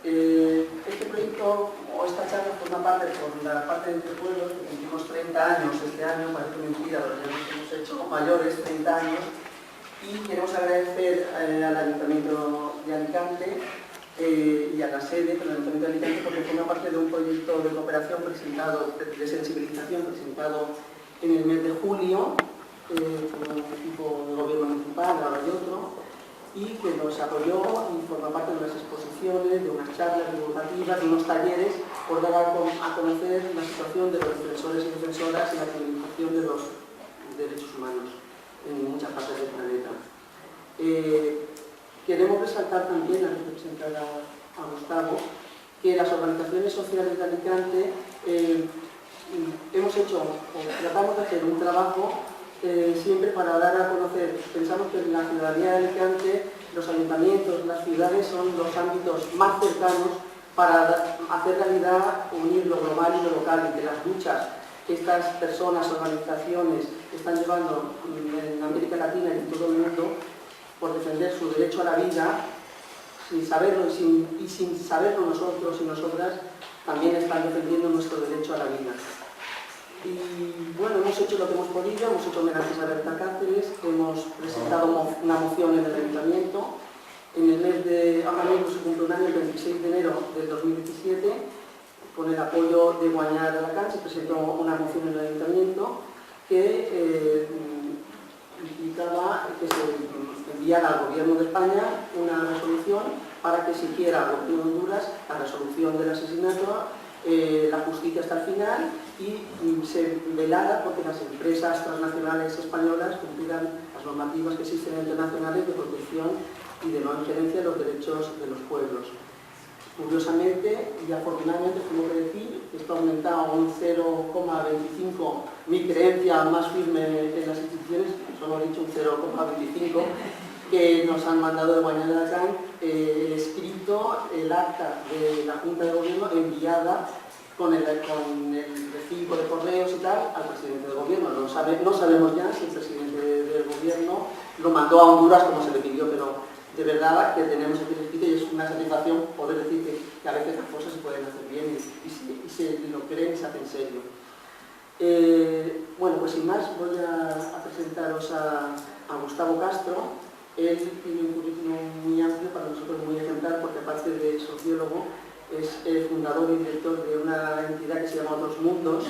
Este proyecto o esta charla forma parte por la parte de Entre Pueblos, que cumplimos 30 años este año, parece mentira, pero ya nos hemos hecho mayores 30 años, y queremos agradecer al Ayuntamiento de Alicante y a la sede del Ayuntamiento de Alicante porque forma parte de un proyecto de cooperación presentado, de sensibilización presentado en el mes de julio por un equipo de gobierno municipal, ahora hay otro, y que nos apoyó y forma parte de unas exposiciones, de unas charlas divulgativas, de unos talleres por dar a conocer la situación de los defensores y defensoras y la criminalización de los derechos humanos en muchas partes del planeta. Queremos resaltar también, al representar a Gustavo, que las organizaciones sociales de Alicante hemos hecho, o tratamos de hacer un trabajo siempre para dar a conocer. Pensamos que la ciudadanía de Alicante, los ayuntamientos, las ciudades son los ámbitos más cercanos para hacer realidad, unir lo global y lo local, y que las luchas que estas personas, organizaciones están llevando en América Latina y en todo el mundo por defender su derecho a la vida, sin saberlo y sin saberlo nosotros y nosotras, también están defendiendo nuestro derecho a la vida. Y bueno, hemos hecho lo que hemos podido, hemos hecho homenajes a Berta Cáceres, hemos presentado una moción en el Ayuntamiento. En el mes de, ahora mismo se cumple un año, el 26 de enero del 2017, con el apoyo de Guanyar Alacant, se presentó una moción en el Ayuntamiento que implicaba que se enviara al Gobierno de España una resolución para que exigiera al Gobierno de Honduras la resolución del asesinato, la justicia hasta el final, y se velara porque las empresas transnacionales españolas cumplieran las normativas que existen internacionales de protección y de no injerencia de los derechos de los pueblos. Curiosamente y afortunadamente, tengo que decir, esto ha aumentado un 0,25, mi creencia más firme en las instituciones, solo he dicho un 0,25, que nos han mandado de Guanyar Alacant el escrito, el acta de la Junta de Gobierno enviada con el recibo de correos y tal al presidente del Gobierno. No sabemos ya si el presidente del Gobierno lo mandó a Honduras como se le pidió, pero de verdad que tenemos aquí escrito y es una satisfacción poder decir que a veces las cosas se pueden hacer bien y se lo creen y se hacen en serio. Bueno, pues sin más voy a presentaros a Gustavo Castro. Él tiene un currículum muy amplio, para nosotros muy ejemplar, porque aparte de sociólogo es el fundador y director de una entidad que se llama Otros Mundos,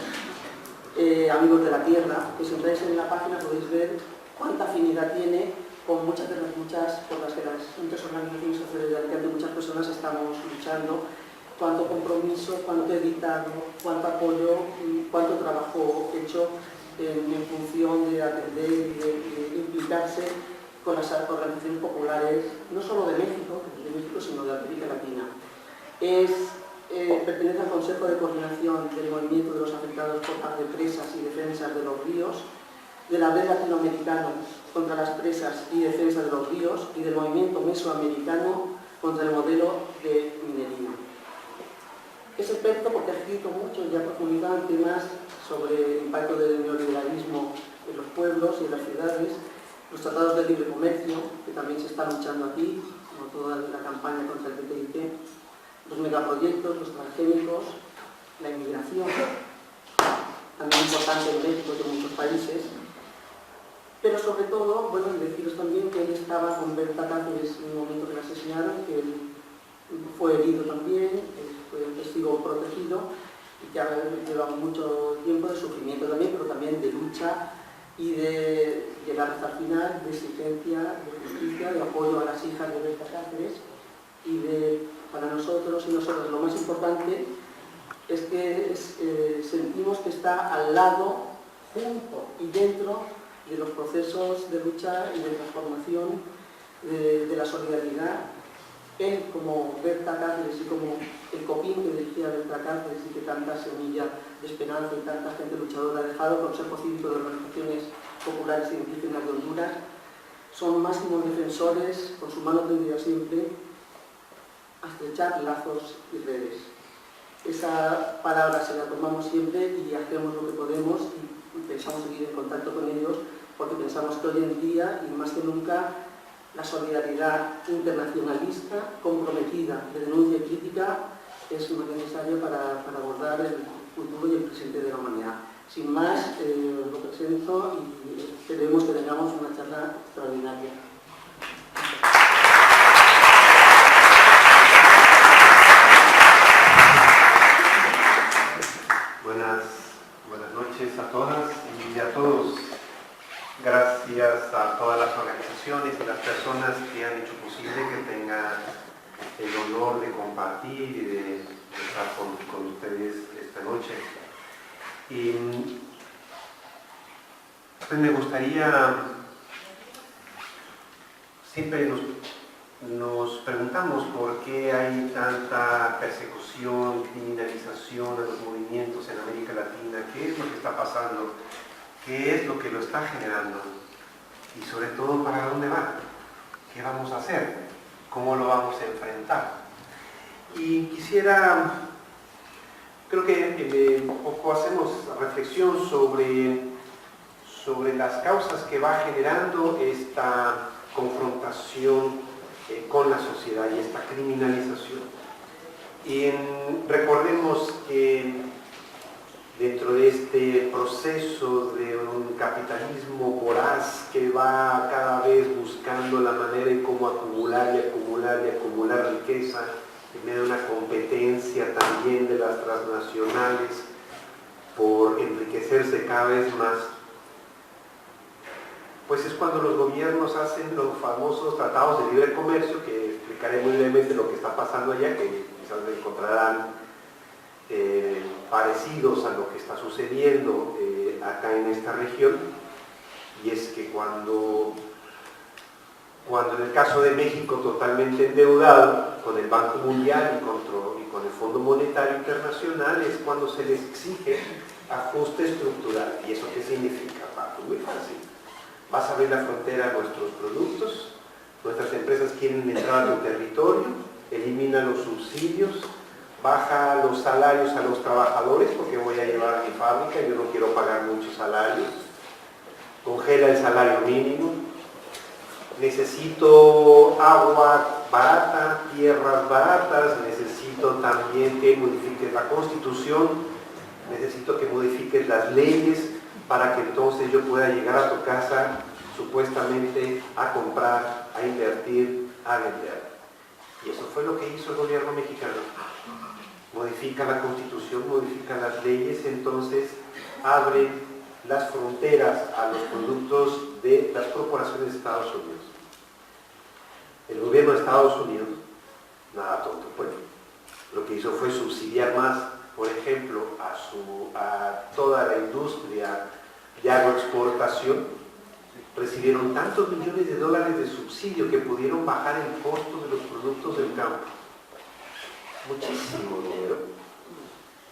Amigos de la Tierra, que si entráis en la página podéis ver cuánta afinidad tiene con muchas de las luchas por las que las muchas organizaciones sociales de Alicante, muchas personas estamos luchando, cuánto compromiso, cuánto dedicado, cuánto apoyo, cuánto trabajo hecho en función de atender y de implicarse con las organizaciones populares, no solo de México, sino de América Latina. Pertenece al Consejo de Coordinación del Movimiento de los Afectados por las Presas y Defensas de los Ríos, de la Red Latinoamericana contra las Presas y Defensa de los Ríos y del Movimiento Mesoamericano contra el modelo de minería. Es experto porque ha escrito mucho y ha profundizado en temas sobre el impacto del neoliberalismo en los pueblos y en las ciudades, los tratados de libre comercio, que también se está luchando aquí, como toda la campaña contra el TTIP, los megaproyectos, los transgénicos, la inmigración, también importante en México y en muchos países, pero sobre todo, bueno, deciros también que él estaba con Berta Cáceres en el momento que la asesinaron, que él fue herido también, fue un testigo protegido y que ha llevado mucho tiempo de sufrimiento también, pero también de lucha y de llegar hasta el final, de exigencia, de justicia, de apoyo a las hijas de Berta Cáceres y para nosotros y nosotros lo más importante es que sentimos que está al lado, junto y dentro de los procesos de lucha y de transformación de la solidaridad. Él, como Berta Cáceres y como el copín que dirigía Berta Cáceres y que tanta semilla de esperanza y tanta gente luchadora ha dejado, Consejo Cívico de Organizaciones Populares y Indígenas de Honduras, son máximos defensores, con su mano tendida siempre a estrechar lazos y redes. Esa palabra se la tomamos siempre y hacemos lo que podemos y pensamos seguir en contacto con ellos porque pensamos que hoy en día y más que nunca La solidaridad internacionalista, comprometida de denuncia y crítica, es muy necesaria para abordar el futuro y el presente de la humanidad. Sin más, os lo presento y esperemos que tengamos una charla extraordinaria. Buenas noches a todas y a todos. Gracias a todas las organizaciones y las personas que han hecho posible que tenga el honor de compartir y de estar con ustedes esta noche. Y pues me gustaría, siempre nos preguntamos por qué hay tanta persecución, criminalización a los movimientos en América Latina, qué es lo que está pasando, qué es lo que lo está generando y sobre todo para dónde va, qué vamos a hacer, cómo lo vamos a enfrentar. Y quisiera, creo que un poco hacemos reflexión sobre las causas que va generando esta confrontación con la sociedad y esta criminalización. Y recordemos que dentro de este proceso de un capitalismo voraz que va cada vez buscando la manera de cómo acumular y acumular y acumular riqueza, en medio de una competencia también de las transnacionales por enriquecerse cada vez más, pues es cuando los gobiernos hacen los famosos tratados de libre comercio, que explicaré muy brevemente lo que está pasando allá, que quizás encontrarán parecidos a lo que está sucediendo acá en esta región. Y es que cuando en el caso de México totalmente endeudado con el Banco Mundial y con el Fondo Monetario Internacional, es cuando se les exige ajuste estructural. ¿Y eso qué significa? Pues muy fácil. Vas a abrir la frontera a nuestros productos, nuestras empresas quieren entrar a tu territorio, elimina los subsidios, baja los salarios a los trabajadores porque voy a llevar a mi fábrica y yo no quiero pagar muchos salarios, congela el salario mínimo, necesito agua barata, tierras baratas, necesito también que modifiques la Constitución, necesito que modifiques las leyes, para que entonces yo pueda llegar a tu casa supuestamente a comprar, a invertir, a vender. Y eso fue lo que hizo el gobierno mexicano. Modifica la Constitución, modifica las leyes, entonces abre las fronteras a los productos de las corporaciones de Estados Unidos. El gobierno de Estados Unidos, nada tonto, pues, lo que hizo fue subsidiar más, por ejemplo, a toda la industria de agroexportación. Recibieron tantos millones de dólares de subsidio que pudieron bajar el costo de los productos del campo. Muchísimo dinero,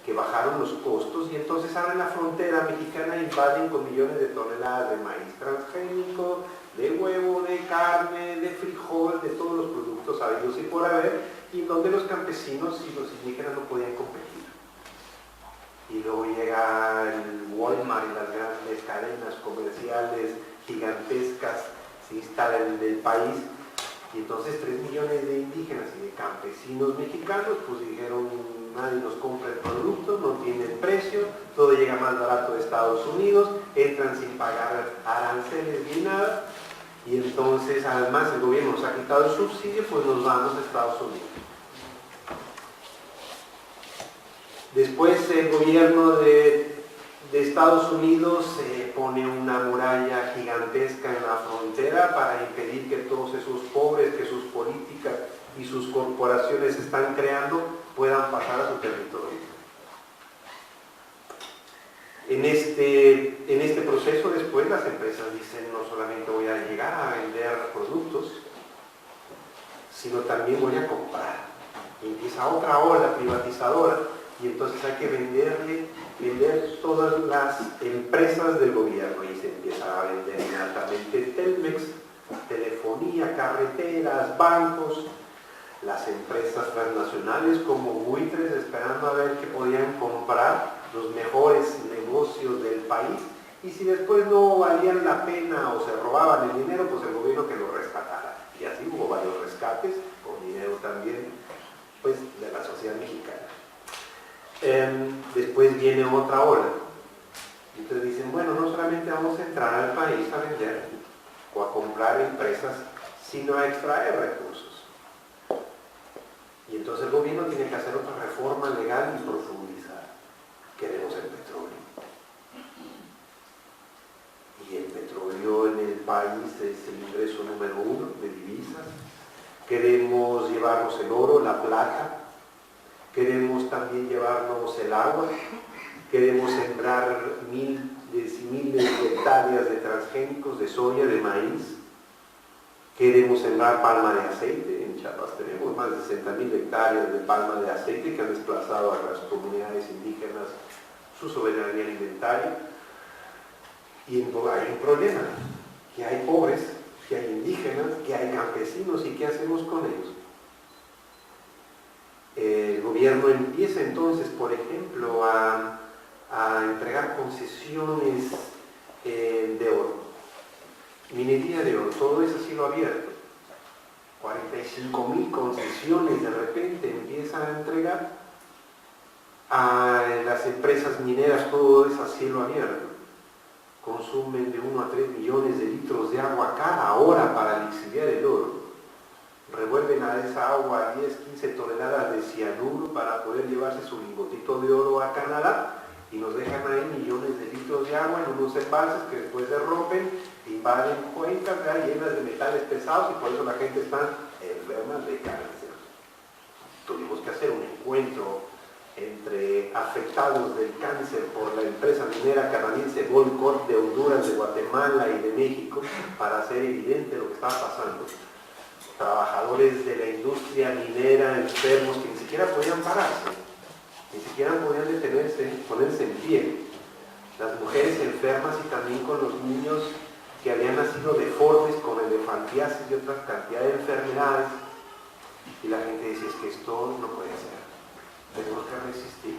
que bajaron los costos y entonces abren la frontera mexicana e invaden con millones de toneladas de maíz transgénico, de huevo, de carne, de frijol, de todos los productos habidos y por haber, y donde los campesinos y los indígenas no podían competir. Y luego llega el Walmart y las grandes cadenas comerciales gigantescas se instalan en el país y entonces 3 millones de indígenas y de campesinos mexicanos pues dijeron nadie nos compra el producto, no tienen precio, todo llega más barato de Estados Unidos, entran sin pagar aranceles ni nada y entonces además el gobierno nos ha quitado el subsidio, pues nos vamos a Estados Unidos. Después el gobierno de Estados Unidos pone una muralla gigantesca en la frontera para impedir que todos esos pobres que sus políticas y sus corporaciones están creando puedan pasar a su territorio. En este proceso después las empresas dicen no solamente voy a llegar a vender productos, sino también voy a comprar. Y empieza otra ola privatizadora y entonces hay que vender todas las empresas del gobierno y se empieza a vender inmediatamente Telmex, telefonía, carreteras, bancos, las empresas transnacionales como buitres esperando a ver qué podían comprar los mejores negocios del país y si después no valían la pena o se robaban el dinero, pues el gobierno que lo rescatara. Y hubo varios rescates, con dinero también, pues, de la sociedad mexicana. Después viene otra ola. Entonces dicen, bueno, no solamente vamos a entrar al país a vender o a comprar empresas, sino a extraer recursos. Y entonces el gobierno tiene que hacer otra reforma legal y profundizar. Queremos el petróleo. Y el petróleo en el país es el ingreso número 1 de divisas. Queremos llevarnos el oro, la plata. Queremos también llevarnos el agua. Queremos sembrar miles y miles de hectáreas de transgénicos, de soya, de maíz. Queremos sembrar palma de aceite. En Chiapas tenemos más de 60.000 hectáreas de palma de aceite que han desplazado a las comunidades indígenas su soberanía alimentaria. Y hay un problema, que hay pobres, que hay indígenas, que hay campesinos, ¿y qué hacemos con ellos? El gobierno empieza entonces, por ejemplo, a entregar concesiones de oro, minería de oro, todo es a cielo abierto. 45.000 concesiones de repente empiezan a entregar a las empresas mineras, todo es a cielo abierto. Consumen de 1 a 3 millones de litros de agua cada hora para lixiviar el oro. Revuelven a esa agua 10, 15 toneladas de cianuro para poder llevarse su lingotito de oro a Canadá y nos dejan ahí millones de litros de agua en unos embalses que después se rompen, invaden cuencas llenas de metales pesados y por eso la gente está enferma de cáncer. Tuvimos que hacer un encuentro entre afectados del cáncer por la empresa minera canadiense Goldcorp de Honduras, de Guatemala y de México para hacer evidente lo que estaba pasando. Trabajadores de la industria minera enfermos que ni siquiera podían pararse, ni siquiera podían detenerse, ponerse en pie. Las mujeres enfermas y también con los niños que habían nacido deformes con elefantiasis y otras cantidades de enfermedades. Y la gente decía, es que esto no puede ser. Tenemos que resistir.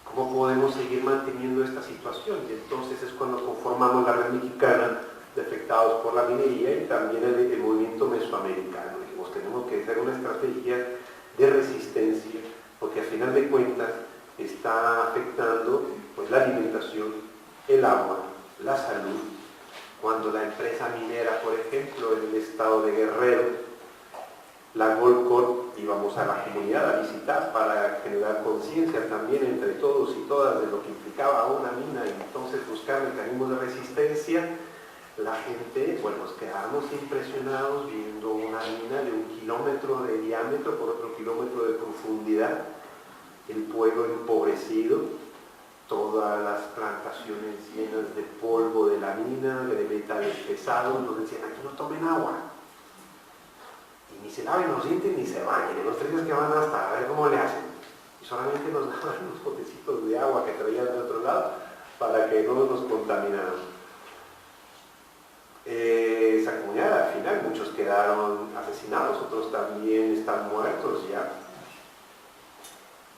¿Cómo podemos seguir manteniendo esta situación? Y entonces es cuando conformamos la Red Mexicana de Afectados por la Minería y también el movimiento mesoamericano. Dijimos, tenemos que hacer una estrategia de resistencia, porque al final de cuentas está afectando pues, la alimentación, el agua, la salud. Cuando la empresa minera, por ejemplo, en el estado de Guerrero, la Goldcorp, íbamos a la comunidad a visitar para generar conciencia también entre todos y todas de lo que implicaba una mina y entonces buscar mecanismos de resistencia. La gente, bueno, nos quedamos impresionados viendo una mina de 1 kilómetro de diámetro por otro kilómetro de profundidad, el pueblo empobrecido, todas las plantaciones llenas de polvo de la mina, de metales pesados. Nos decían, aquí no tomen agua. Y ni se laven los dientes ni se bañen, en los 3 días que van hasta a ver cómo le hacen. Y solamente nos daban unos botecitos de agua que traían de otro lado para que no nos contaminaran. Esa comunidad, al final, muchos quedaron asesinados, otros también están muertos ya.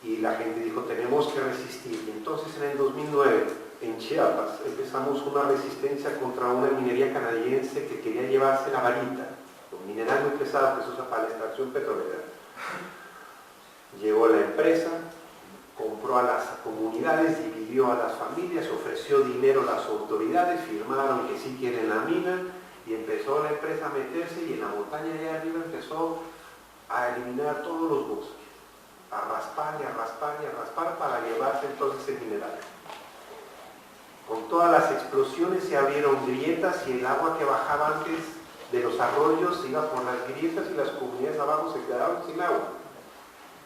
Y la gente dijo, tenemos que resistir. Y entonces en el 2009, en Chiapas, empezamos una resistencia contra una minería canadiense que quería llevarse la varita, un mineral muy pesado que se usa para la extracción petrolera. Llegó la empresa, compró a las comunidades, dividió a las familias, ofreció dinero a las autoridades, firmaron que sí quieren la mina y empezó la empresa a meterse y en la montaña de arriba empezó a eliminar todos los bosques, a raspar y a raspar y a raspar para llevarse entonces el mineral. Con todas las explosiones se abrieron grietas y el agua que bajaba antes de los arroyos iba por las grietas y las comunidades abajo se quedaban sin agua.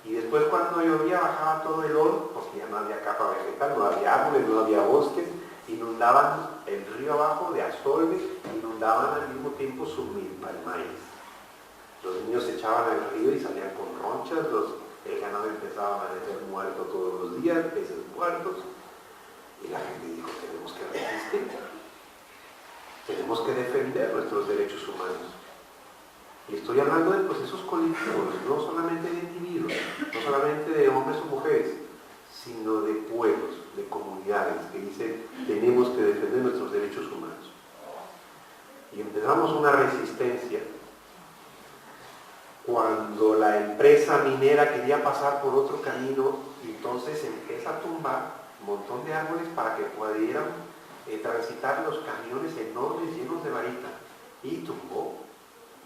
Y después cuando llovía bajaba todo el oro, porque ya no había capa vegetal, no había árboles, no había bosques, inundaban el río abajo de Azolve, inundaban al mismo tiempo su milpa, el maíz. Los niños se echaban al río y salían con ronchas, el ganado empezaba a amanecer muerto todos los días, peces muertos, y la gente dijo, tenemos que resistir, tenemos que defender nuestros derechos humanos. Y estoy hablando de procesos colectivos, no solamente de individuos, no solamente de hombres o mujeres, sino de pueblos, de comunidades que dicen tenemos que defender nuestros derechos humanos. Y empezamos una resistencia empresa minera quería pasar por otro camino y entonces empieza a tumbar un montón de árboles para que pudieran transitar los camiones enormes llenos de varita, y tumbó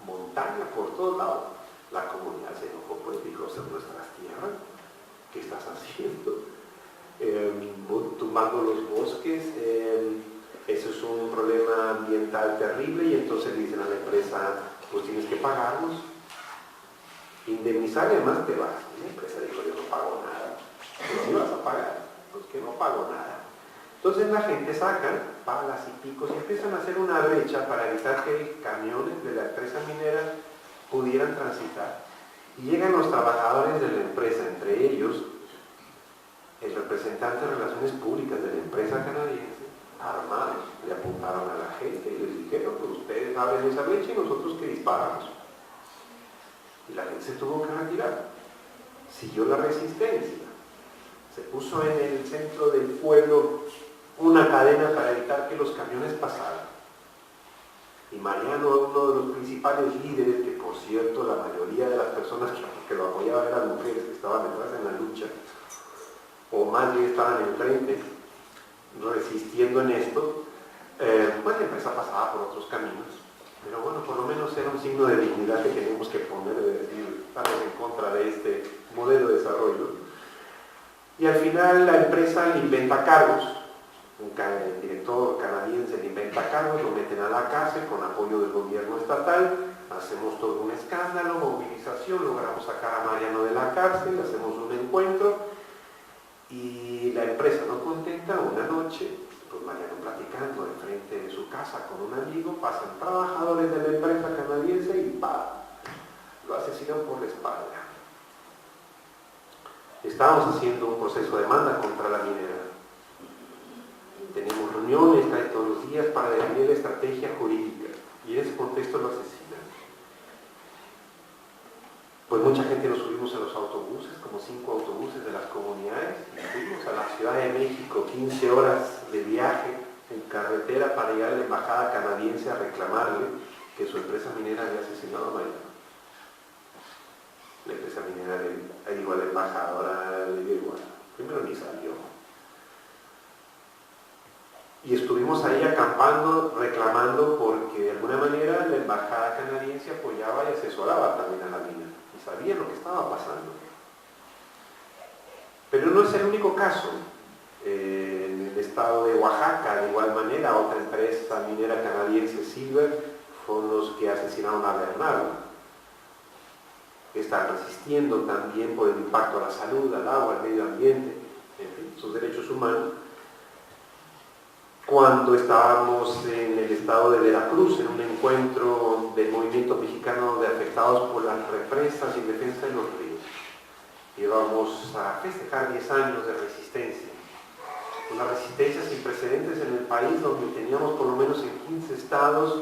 montaña por todos lados. La comunidad se enojó, pues dijo: son nuestras tierras, ¿qué estás haciendo? Tumbando los bosques, eso es un problema ambiental terrible. Y entonces le dicen a la empresa: pues tienes que pagarnos, indemnizar, y además te vas. Y la empresa dijo: yo no pago nada. ¿Sí vas a pagar? Pues que no pago nada. Entonces la gente saca palas y picos y empiezan a hacer una brecha para evitar que camiones de la empresa minera pudieran transitar. Y llegan los trabajadores de la empresa, entre ellos el representante de Relaciones Públicas de la empresa canadiense, armados, le apuntaron a la gente y les dijeron: pues ustedes abren esa brecha y nosotros que disparamos. Y la gente se tuvo que retirar. Siguió la resistencia. Se puso en el centro del pueblo una cadena para evitar que los camiones pasaran. Y Mariano, uno de los principales líderes, que por cierto la mayoría de las personas que lo apoyaban eran mujeres que estaban detrás en la lucha, o más bien estaban en frente, resistiendo en esto, pues la empresa pasaba por otros caminos. Pero bueno, por lo menos era un signo de dignidad que teníamos que poner, de decir: estamos en contra de este modelo de desarrollo. Y al final la empresa le inventa cargos, el director canadiense le inventa cargos, lo meten a la cárcel con apoyo del gobierno estatal, hacemos todo un escándalo, movilización, logramos sacar a Mariano de la cárcel, hacemos un encuentro, y la empresa no contenta, una noche, pues Mariano platicando enfrente de su casa con un amigo, pasan trabajadores de la empresa canadiense y ¡pam!, lo asesinan por la espalda. Estábamos haciendo un proceso de demanda contra la minera. Tenemos reuniones casi todos los días para definir la estrategia jurídica, y en ese contexto lo asesinan. Pues mucha gente nos subimos a los autobuses, como 5 autobuses de las comunidades, y fuimos a la Ciudad de México, 15 horas de viaje en carretera para llegar a la embajada canadiense a reclamarle que su empresa minera había asesinado a Mariano. La empresa minera le dijo a la embajadora, le dio igual, primero ni salió. Y estuvimos ahí acampando, reclamando, porque de alguna manera la embajada canadiense apoyaba y asesoraba también a la mina, y sabía lo que estaba pasando. Pero no es el único caso. En el estado de Oaxaca, de igual manera, otra empresa minera canadiense, Silver, fueron los que asesinaron a Bernardo. Están resistiendo también por el impacto a la salud, al agua, al medio ambiente, en fin, sus derechos humanos. Cuando estábamos en el estado de Veracruz, en un encuentro del movimiento mexicano de afectados por las represas y defensa de los ríos, íbamos a festejar 10 años de resistencia. Una resistencia sin precedentes en el país, donde teníamos por lo menos en 15 estados,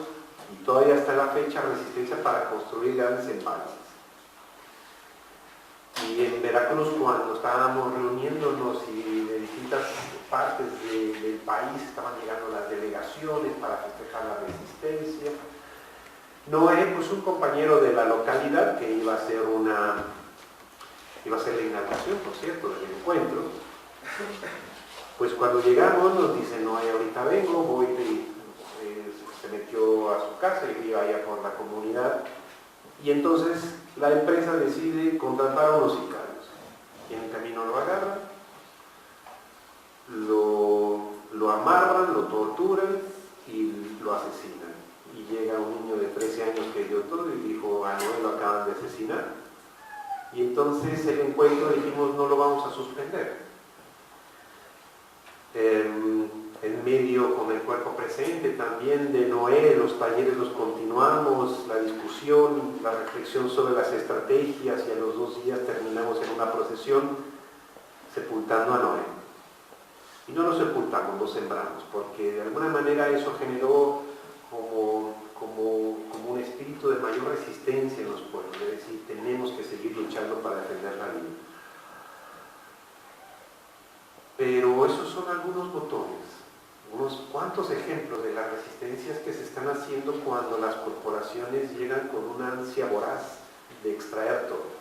y todavía hasta la fecha, resistencia para construir grandes embalses. Y en Veracruz, cuando estábamos reuniéndonos y de distintas partes del país estaban llegando las delegaciones para festejar la resistencia, Noé, pues un compañero de la localidad que iba a hacer la inauguración, por cierto, del encuentro, pues cuando llegamos nos dice: Noé, ahorita vengo, voy, se metió a su casa y iba allá por la comunidad. Y entonces la empresa decide contratar a unos sicarios, y en el camino lo agarran, lo amarran, lo torturan y lo asesinan. Y llega un niño de 13 años que dio todo y dijo: a Noé lo acaban de asesinar. Y entonces el encuentro dijimos: no lo vamos a suspender. En medio, con el cuerpo presente también de Noé, los talleres los continuamos, la discusión, la reflexión sobre las estrategias, y a los 2 días terminamos en una procesión sepultando a Noé. Y no lo sepultamos, lo sembramos, porque de alguna manera eso generó como un espíritu de mayor resistencia en los pueblos, es decir, tenemos que seguir luchando para defender la vida. Pero esos son algunos botones, unos cuantos ejemplos de las resistencias que se están haciendo cuando las corporaciones llegan con una ansia voraz de extraer todo.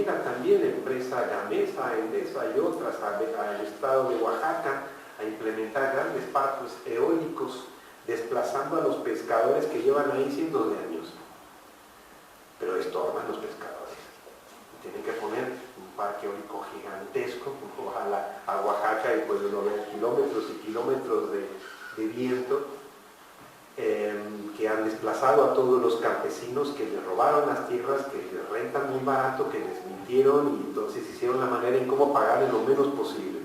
llega también la empresa Gamesa, Endesa y otras al estado de Oaxaca a implementar grandes parques eólicos, desplazando a los pescadores que llevan ahí cientos de años. Pero estorban los pescadores. Tienen que poner un parque eólico gigantesco, ojalá a Oaxaca, y puede uno ver kilómetros y kilómetros de viento, que han desplazado a todos los campesinos que les robaron las tierras, que les rentan muy barato, que les mintieron, y entonces hicieron la manera en cómo pagarle lo menos posible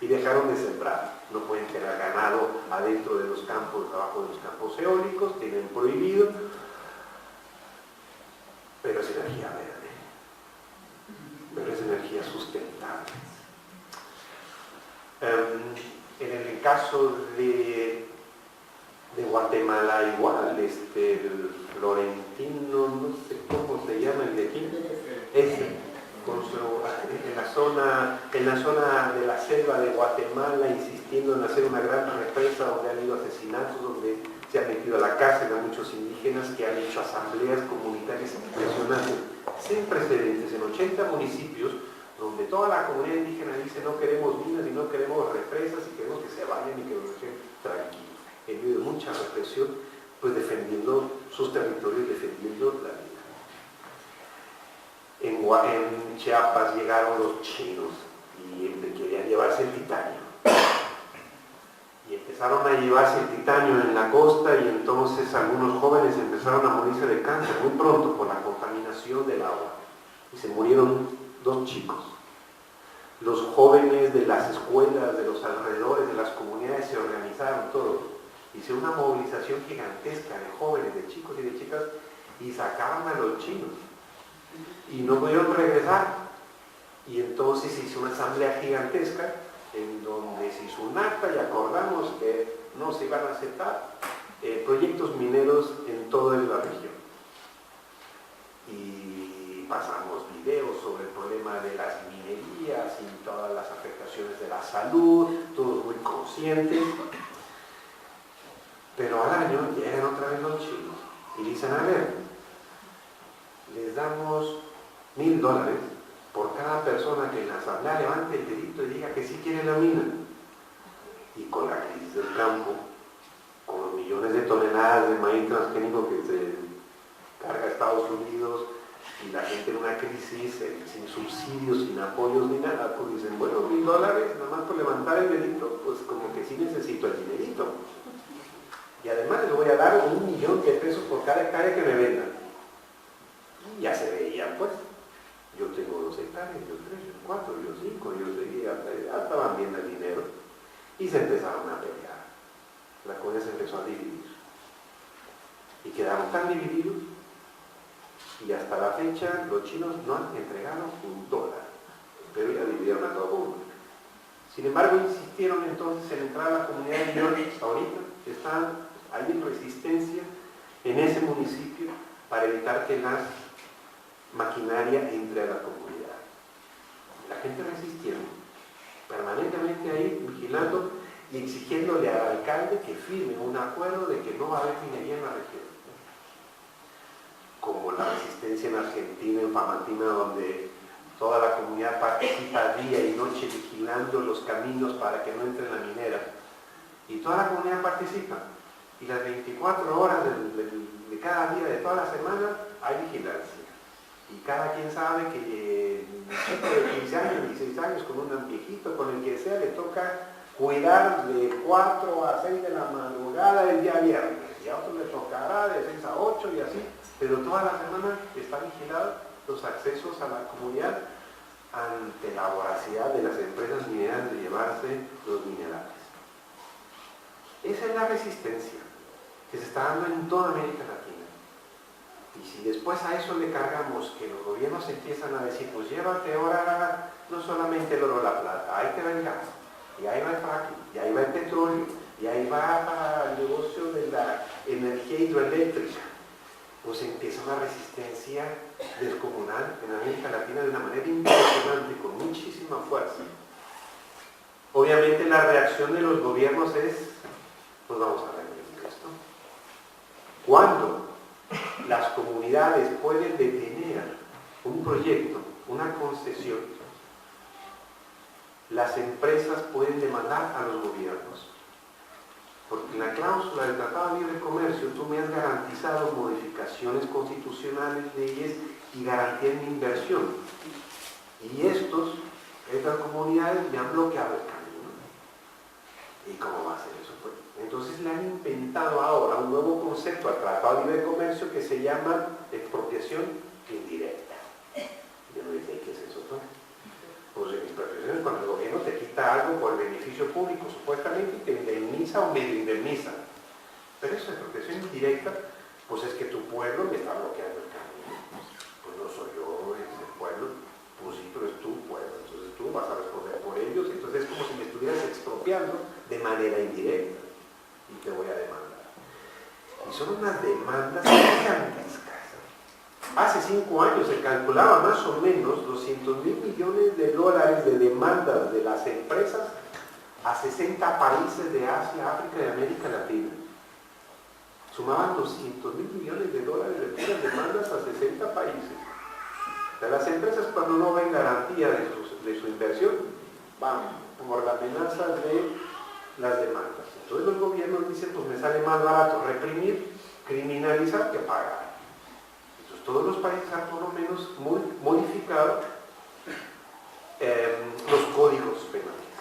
y dejaron de sembrar. No pueden tener ganado adentro de los campos, abajo de los campos eólicos, tienen prohibido, pero es energía verde, pero es energía sustentable. En el caso de Guatemala igual, el Florentino, no sé cómo se llama el de aquí, en la zona de la selva de Guatemala, insistiendo en hacer una gran represa donde han habido asesinatos, donde se han metido a la cárcel a muchos indígenas que han hecho asambleas comunitarias impresionantes, sin precedentes, en 80 municipios, donde toda la comunidad indígena dice no queremos minas y no queremos represas y queremos que se vayan y que nos dejen tranquilos. En medio de mucha represión, pues defendiendo sus territorios, defendiendo la vida. En Chiapas llegaron los chinos y querían llevarse el titanio. Y empezaron a llevarse el titanio en la costa, y entonces algunos jóvenes empezaron a morirse de cáncer muy pronto por la contaminación del agua. Y se murieron 2 chicos. Los jóvenes de las escuelas, de los alrededores, de las comunidades se organizaron todos. Hicieron una movilización gigantesca de jóvenes, de chicos y de chicas, y sacaron a los chinos. Y no pudieron regresar. Y entonces se hizo una asamblea gigantesca en donde se hizo un acta y acordamos que no se iban a aceptar proyectos mineros en toda la región. Y pasamos videos sobre el problema de las minerías y todas las afectaciones de la salud, todos muy conscientes. Pero al año llegan otra vez los chinos y dicen, a ver, les damos $1000 por cada persona que en la asamblea levante el dedito y diga que sí quiere la mina. Y con la crisis del campo, con los millones de toneladas de maíz transgénico que se carga a Estados Unidos, y la gente en una crisis, sin subsidios, sin apoyos ni nada, pues dicen, bueno, $1000, nada más por levantar el dedito, pues como que sí necesito el dinerito. Y además le voy a dar $1.000.000 por cada hectárea que me vendan. Y ya se veían, pues. Yo tengo 2 hectáreas, yo 3, yo 4, yo 5, yo seguía, ya estaban viendo el dinero. Y se empezaron a pelear. La cosa se empezó a dividir. Y quedaron tan divididos, y hasta la fecha los chinos no han entregado $1, pero ya dividieron a todo el mundo. Sin embargo, insistieron entonces en entrar a la comunidad de Llores. Ahorita hay en resistencia en ese municipio para evitar que la maquinaria entre a la comunidad. La gente resistiendo, permanentemente ahí vigilando y exigiéndole al alcalde que firme un acuerdo de que no va a haber minería en la región. Como la resistencia en Argentina, en Famatina, donde toda la comunidad participa día y noche vigilando los caminos para que no entre la minera. Y toda la comunidad participa. Y las 24 horas de cada día, de toda la semana, hay vigilancia. Y cada quien sabe que un chico de 15 años, 16 años, con un viejito, con el que sea, le toca cuidar de 4 a 6 de la madrugada el día viernes. Y a otro le tocará de 6 a 8 y así. Pero toda la semana está vigilado los accesos a la comunidad ante la voracidad de las empresas mineras de llevarse los minerales. Esa es la resistencia que se está dando en toda América Latina. Y si después a eso le cargamos que los gobiernos empiezan a decir, pues llévate ahora no solamente el oro o la plata, ahí te va el gas, y ahí va el fracking, y ahí va el petróleo, y ahí va para el negocio de la energía hidroeléctrica, pues empieza una resistencia descomunal en América Latina de una manera impresionante, con muchísima fuerza. Obviamente la reacción de los gobiernos es, pues vamos a repetir esto. Cuando las comunidades pueden detener un un proyecto, una concesión, las empresas pueden demandar a los gobiernos. Porque en la cláusula del Tratado de Libre Comercio tú me has garantizado modificaciones constitucionales, leyes y garantía en mi inversión. Y estas comunidades me han bloqueado el camino. ¿Y cómo va a ser eso? Pues, entonces le han inventado ahora un nuevo concepto al Tratado de Libre Comercio que se llama expropiación indirecta. Yo no dije, ¿qué es eso? Pues en expropiaciones cuando el gobierno te quita algo por beneficio público, supuestamente te indemniza o medio indemniza. Pero esa expropiación indirecta, pues es que tu pueblo me está bloqueando el camino. Pues no soy yo, es el pueblo. Pues sí, pero es tu pueblo, entonces tú vas a responder por ellos, entonces es como si me estuvieras expropiando de manera indirecta y te voy a demandar. Y son unas demandas gigantescas. Hace 5 años se calculaba más o menos 200.000 millones de dólares de demandas de las empresas a 60 países de Asia, África y América Latina. Sumaban 200.000 millones de dólares de puras demandas a 60 países. O sea, las empresas cuando no ven garantía de su inversión, van por la amenaza de las demandas. Entonces los gobiernos dicen, pues me sale más barato reprimir, criminalizar que pagar. Entonces todos los países han por lo menos modificado los códigos penales.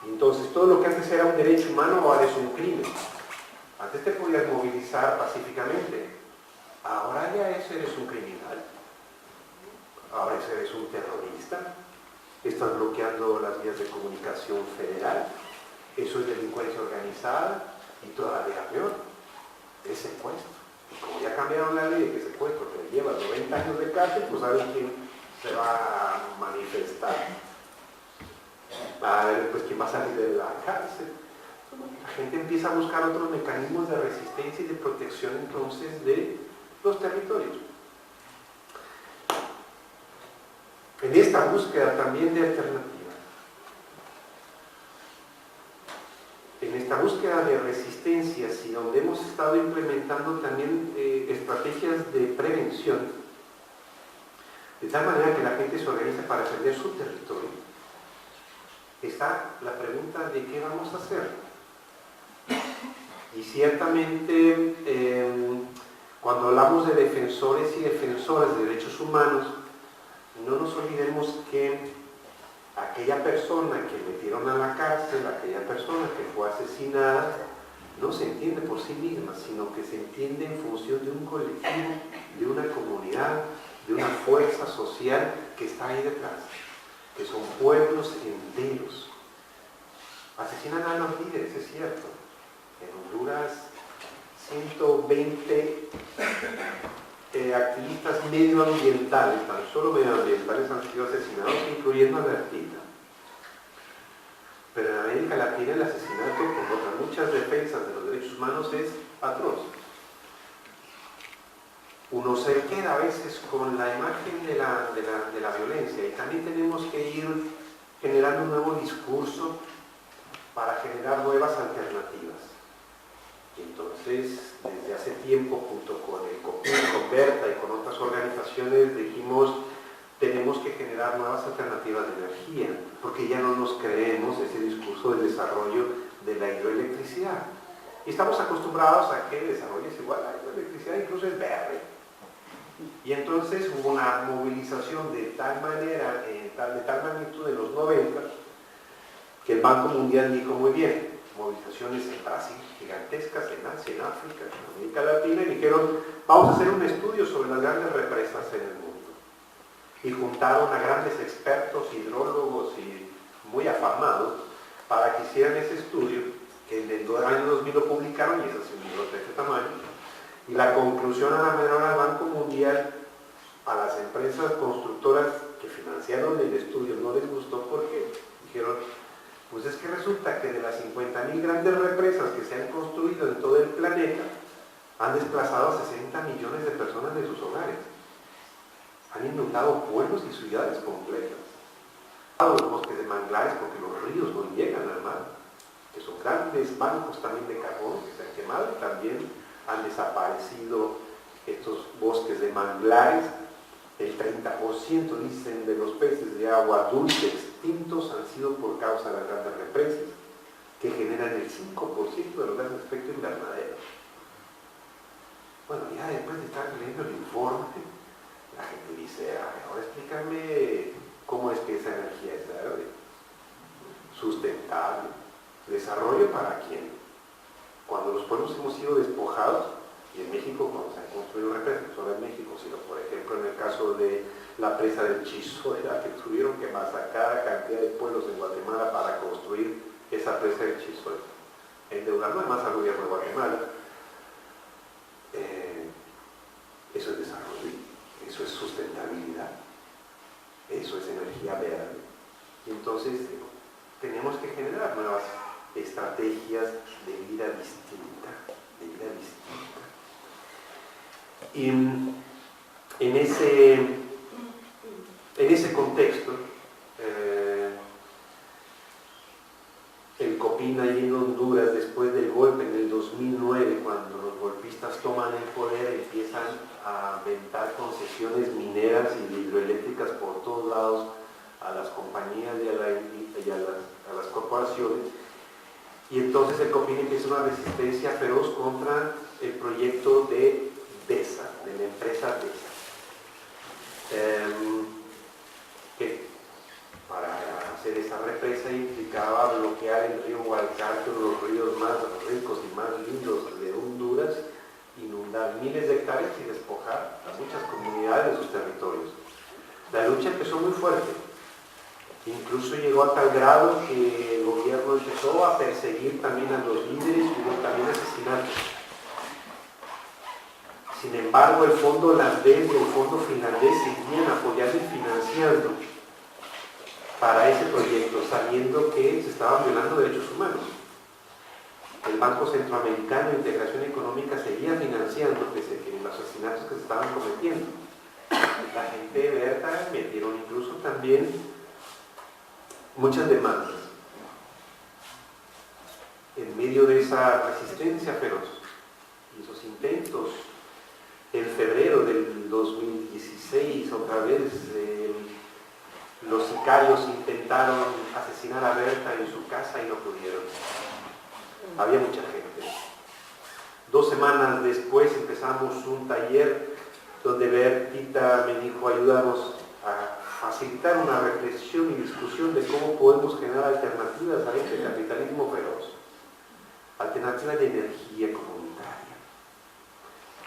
Y entonces todo lo que antes era un derecho humano ahora es un crimen. Antes te podías movilizar pacíficamente, ahora ya eres un criminal. Ahora eres un terrorista, estás bloqueando las vías de comunicación federal, eso es delincuencia organizada y todavía peor, es secuestro. Y como ya cambiaron la ley de que secuestro te lleva 90 años de cárcel, pues ¿saben quién se va a manifestar? A ver, pues quién va a salir de la cárcel. La gente empieza a buscar otros mecanismos de resistencia y de protección entonces de los territorios. En esta búsqueda también de alternativas, en esta búsqueda de resistencias y donde hemos estado implementando también estrategias de prevención, de tal manera que la gente se organice para defender su territorio, está la pregunta de qué vamos a hacer. Y ciertamente cuando hablamos de defensores y defensoras de derechos humanos, no nos olvidemos que aquella persona que metieron a la cárcel, aquella persona que fue asesinada, no se entiende por sí misma, sino que se entiende en función de un colectivo, de una comunidad, de una fuerza social que está ahí detrás, que son pueblos enteros. Asesinan a los líderes, es cierto. En Honduras, 120 activistas medioambientales, tan solo medioambientales, han sido asesinados, incluyendo a la artista. Pero en América Latina el asesinato contra muchas defensas de los derechos humanos es atroz. Uno se queda a veces con la imagen de la violencia y también tenemos que ir generando un nuevo discurso para generar nuevas alternativas. Y entonces, desde hace tiempo, junto con el COPIN, con Berta y con otras organizaciones, dijimos, tenemos que generar nuevas alternativas de energía, porque ya no nos creemos ese discurso del desarrollo de la hidroelectricidad. Y estamos acostumbrados a que el desarrollo es igual a la hidroelectricidad, incluso es verde. Y entonces hubo una movilización de tal manera, de tal magnitud en los 90, que el Banco Mundial dijo muy bien, movilizaciones en Brasil gigantescas, en Asia, en África, en América Latina, y dijeron, vamos a hacer un estudio sobre las grandes represas en el mundo. Y juntaron a grandes expertos, hidrólogos y muy afamados para que hicieran ese estudio, que en el año 2000 lo publicaron, y es así un libro de este tamaño, y la conclusión a la menor al Banco Mundial, a las empresas constructoras que financiaron el estudio, no les gustó porque dijeron, pues es que resulta que de las 50.000 grandes represas que se han construido en todo el planeta, han desplazado a 60 millones de personas de sus hogares. Han inundado pueblos y ciudades completas. Los bosques de manglares porque los ríos no llegan al mar, que son grandes bancos también de carbón que se han quemado y también han desaparecido estos bosques de manglares El 30% dicen de los peces de agua dulce extintos han sido por causa de las grandes represas, que generan el 5% de los gases de efecto invernadero. Bueno, ya después de estar leyendo el informe, la gente dice, ahora explícame cómo es que esa energía es verde, sustentable, desarrollo para quién. Cuando los pueblos hemos sido despojados, y en México cuando se han construido represas, no solo en México, sino por ejemplo en el caso de la presa del Chizuela, que tuvieron que masacrar a cantidad de pueblos en Guatemala para construir esa presa del Chizuela, endeudando además al gobierno de Guatemala. Eso es desarrollo, eso es sustentabilidad, eso es energía verde. Y entonces tenemos que generar nuevas estrategias de vida distinta, Y en ese contexto, el COPIN allí en Honduras, después del golpe en el 2009, cuando los golpistas toman el poder, empiezan a aventar concesiones mineras y hidroeléctricas por todos lados a las compañías y a las corporaciones. Y entonces el COPIN empieza una resistencia feroz contra el proyecto de DESA, de la empresa DESA, que para hacer esa represa implicaba bloquear el río Hualcarque, uno de los ríos más ricos y más lindos de Honduras, inundar miles de hectáreas y despojar a muchas comunidades de sus territorios. La lucha empezó muy fuerte, incluso llegó a tal grado que el gobierno empezó a perseguir también a los líderes y hubo también asesinatos. Sin embargo, el fondo holandés y el fondo finlandés seguían apoyando y financiando para ese proyecto, sabiendo que se estaban violando derechos humanos. El Banco Centroamericano de Integración Económica seguía financiando pese a que los asesinatos que se estaban cometiendo. La gente de Berta metieron incluso también muchas demandas. En medio de esa resistencia feroz y esos intentos, en febrero del 2016, otra vez, los sicarios intentaron asesinar a Berta en su casa y no pudieron. Había mucha gente. 2 semanas después empezamos un taller donde Bertita me dijo, ayúdanos a facilitar una reflexión y discusión de cómo podemos generar alternativas a este capitalismo feroz. Alternativas de energía comunitaria.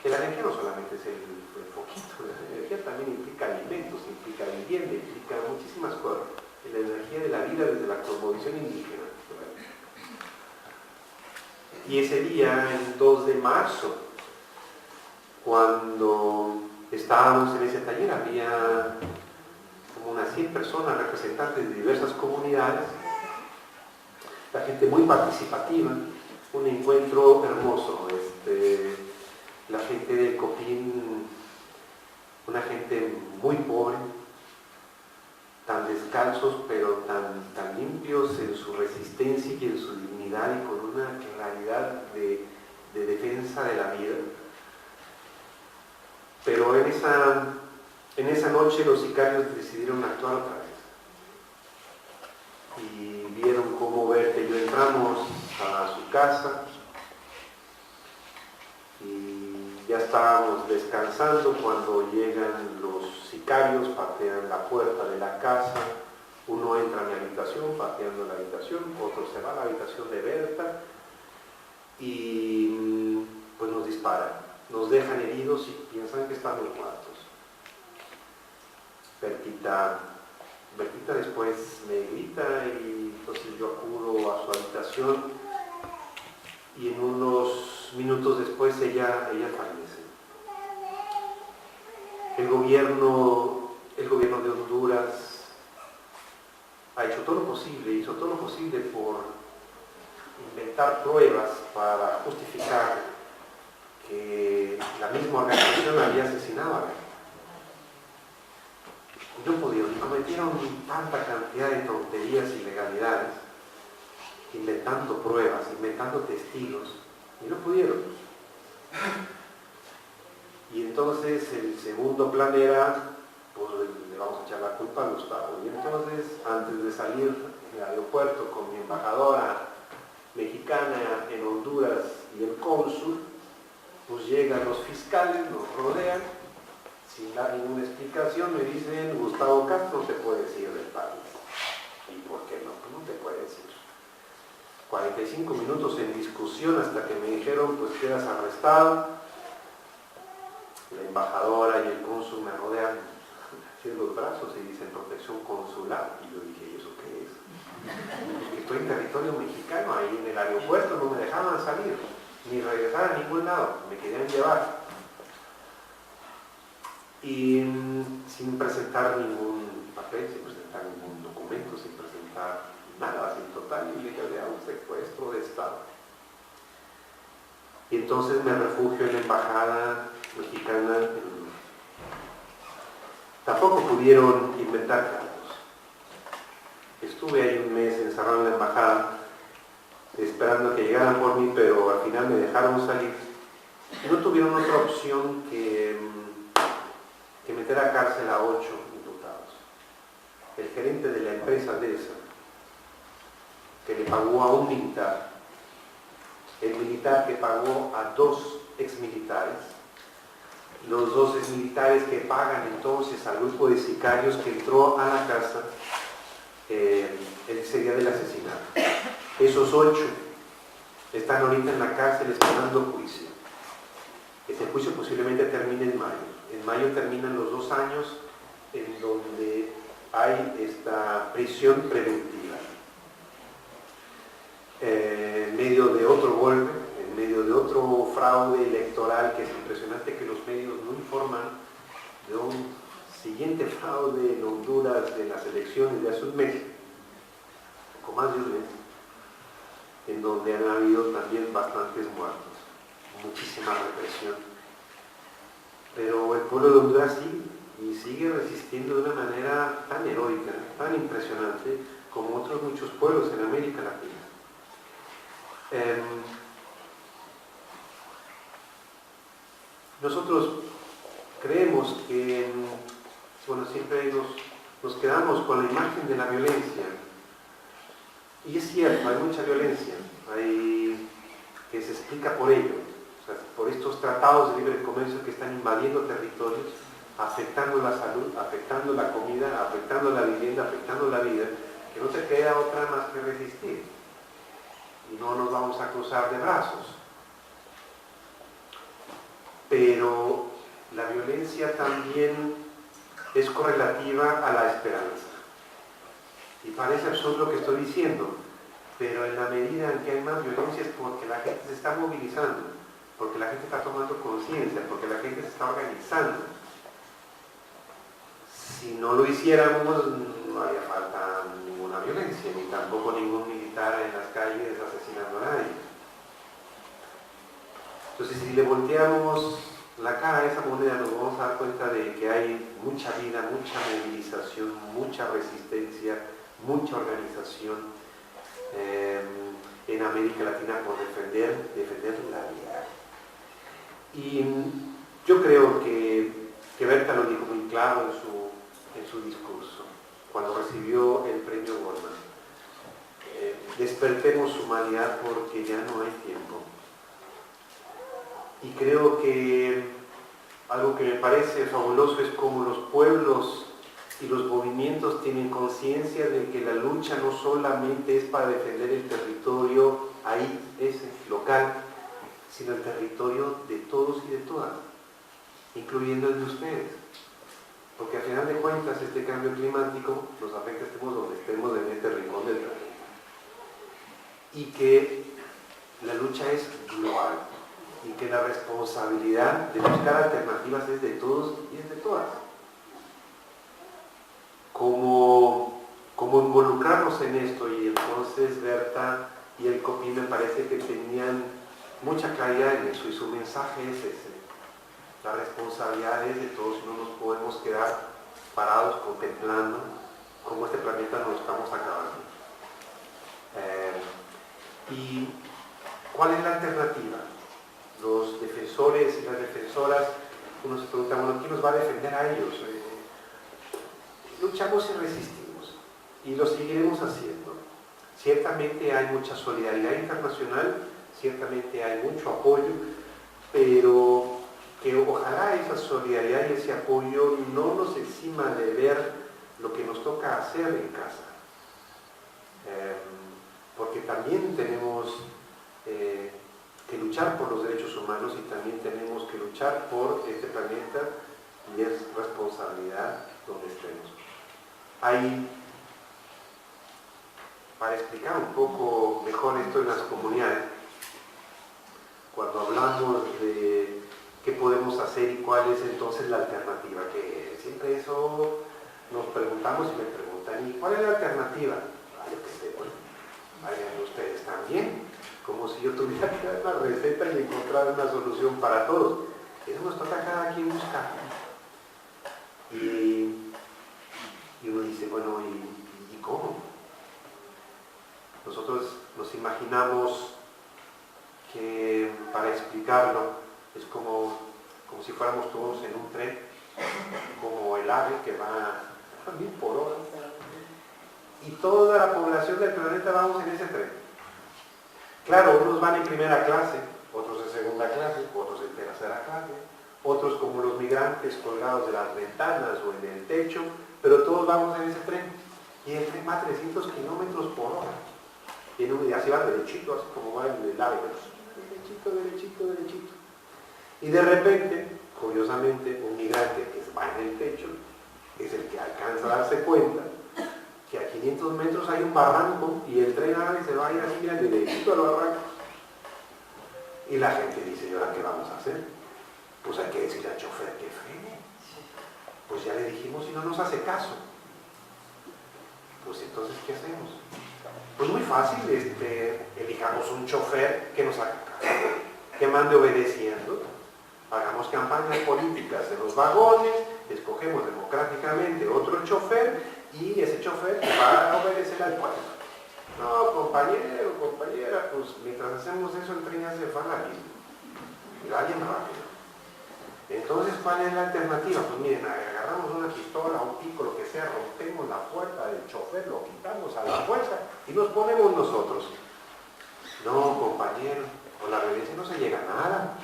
Que la energía no solamente es el foquito, la energía también implica alimentos, implica vivienda, implica muchísimas cosas. La energía de la vida desde la cosmovisión indígena. Y ese día, el 2 de marzo, cuando estábamos en ese taller, había como unas 100 personas, representantes de diversas comunidades, la gente muy participativa, un encuentro hermoso. La gente del COPIN, una gente muy pobre, tan descalzos, pero tan limpios en su resistencia y en su dignidad y con una claridad de defensa de la vida. Pero en esa noche los sicarios decidieron actuar otra vez. Y vieron cómo Berta y yo entramos a su casa y ya estábamos descansando cuando llegan los sicarios, patean la puerta de la casa, uno entra a mi habitación, pateando la habitación, otro se va a la habitación de Berta y pues nos disparan, nos dejan heridos y piensan que estamos muertos. Bertita después me grita y entonces yo acudo a su habitación y en unos minutos después ella fallece. El gobierno de Honduras ha hecho todo lo posible, hizo todo lo posible por inventar pruebas para justificar que la misma organización había asesinado a Berta. No pudieron, y cometieron tanta cantidad de tonterías y ilegalidades, inventando pruebas, inventando testigos, y no pudieron. Y entonces el segundo plan era pues le vamos a echar la culpa a Gustavo. Y entonces, antes de salir del aeropuerto con mi embajadora mexicana en Honduras y el cónsul, pues llegan los fiscales, nos rodean, sin dar ninguna explicación, me dicen: Gustavo Castro te puedes ir del país. ¿Y por qué no? Pues no te puedes ir. 45 minutos en discusión hasta que me dijeron: pues quedas arrestado. La embajadora y el cónsul me rodean así los brazos y dicen: protección consular. Y yo dije: ¿y eso qué es? Porque estoy en territorio mexicano, ahí en el aeropuerto no me dejaban salir, ni regresar a ningún lado, me querían llevar. Y sin presentar ningún papel, sin presentar ningún documento, sin presentar nada, sin total ilegalidad, un secuestro de Estado. Y entonces me refugio en la embajada mexicana. Tampoco pudieron inventar cargos. Estuve ahí un mes encerrado en la embajada, esperando que llegaran por mí, pero al final me dejaron salir. Y no tuvieron otra opción que meter a cárcel a 8 imputados. El gerente de la empresa DESA, que le pagó a un militar, el militar que pagó a 2 exmilitares, los 2 exmilitares que pagan entonces al grupo de sicarios que entró a la casa ese día del asesinato. Esos 8 están ahorita en la cárcel esperando juicio. Ese juicio posiblemente termine en mayo. En mayo terminan los 2 años en donde hay esta prisión preventiva. En medio de otro golpe, en medio de otro fraude electoral, que es impresionante que los medios no informan de un siguiente fraude en Honduras de las elecciones de hace un mes, poco más de un mes, en donde han habido también bastantes muertos, muchísima represión. Pero el pueblo de Honduras sigue, y sigue resistiendo de una manera tan heroica, tan impresionante, como otros muchos pueblos en América Latina. Nosotros creemos que, bueno, siempre nos quedamos con la imagen de la violencia, y es cierto, hay mucha violencia, que se explica por ello, o sea, por estos tratados de libre comercio que están invadiendo territorios, afectando la salud, afectando la comida, afectando la vivienda, afectando la vida, que no te queda otra más que resistir, y no nos vamos a cruzar de brazos. Pero la violencia también es correlativa a la esperanza. Y parece absurdo lo que estoy diciendo, pero en la medida en que hay más violencia es porque la gente se está movilizando, porque la gente está tomando conciencia, porque la gente se está organizando. Si no lo hiciéramos, no haría falta ninguna violencia, ni tampoco ningún militar en las calles asesinando a nadie. Entonces, si le volteamos la cara a esa moneda, nos vamos a dar cuenta de que hay mucha vida, mucha movilización, mucha resistencia, mucha organización en América Latina por defender la vida. Y yo creo que Berta lo dijo muy claro en su discurso, cuando recibió el premio Goldman. Despertemos humanidad porque ya no hay tiempo. Y creo que algo que me parece fabuloso es cómo los pueblos y los movimientos tienen conciencia de que la lucha no solamente es para defender el territorio ahí, ese, local, sino el territorio de todos y de todas, incluyendo el de ustedes. Porque al final de cuentas este cambio climático nos afecta, estemos donde estemos en este rincón del planeta. Y que la lucha es global. Y que la responsabilidad de buscar alternativas es de todos y es de todas. Como involucrarnos en esto, y entonces Berta y el COPI me parece que tenían mucha claridad en eso, y su mensaje es ese: la responsabilidad es de todos, no nos podemos quedar parados contemplando cómo este planeta nos estamos acabando. ¿Y cuál es la alternativa? Los defensores y las defensoras, uno se pregunta, bueno, ¿quién nos va a defender a ellos? luchamos y resistimos, y lo seguiremos haciendo. Ciertamente hay mucha solidaridad internacional, ciertamente hay mucho apoyo, pero que ojalá esa solidaridad y ese apoyo no nos exima de ver lo que nos toca hacer en casa. Porque también tenemos que luchar por los derechos humanos y también tenemos que luchar por este planeta, y es responsabilidad donde estemos. Para explicar un poco mejor esto en las comunidades, cuando hablamos de qué podemos hacer y cuál es entonces la alternativa, que siempre eso nos preguntamos y me preguntan, ¿y cuál es la alternativa? Yo qué sé, bueno, vayan ustedes también, como si yo tuviera que dar una receta y encontrar una solución para todos. Eso nos toca a cada quien buscar. Y uno dice, bueno, ¿y cómo? Nosotros nos imaginamos que, para explicarlo, es como si fuéramos todos en un tren, como el ave que va a 1000 por hora, y toda la población del planeta vamos en ese tren. Claro, unos van en primera clase, otros en segunda clase, otros en tercera clase, otros como los migrantes colgados de las ventanas o en el techo, pero todos vamos en ese tren, y el tren va a 300 kilómetros por hora. Y así va derechito, así como va en el ave, derechito, derechito, derechito. Y de repente, curiosamente, un migrante que va en el techo es el que alcanza a darse cuenta que a 500 metros hay un barranco y el tren ave se va a ir así, mira, derechito al barranco. Y la gente dice, ¿y ahora qué vamos a hacer? Pues hay que decirle al chofer que frene. Pues ya le dijimos y no nos hace caso. Pues entonces, ¿qué hacemos? Pues muy fácil, elijamos un chofer que nos haga caso, que mande obedeciendo, hagamos campañas políticas en los vagones, escogemos democráticamente otro chofer y ese chofer va a obedecer al pueblo. No, compañero, compañera, pues mientras hacemos eso el tren ya se va rápido, y va bien rápido. Entonces, ¿cuál es la alternativa? Pues miren, agarramos una pistola, un pico, lo que sea, rompemos la puerta del chofer, lo quitamos a la fuerza y nos ponemos nosotros. No, compañero, con la violencia no se llega a nada.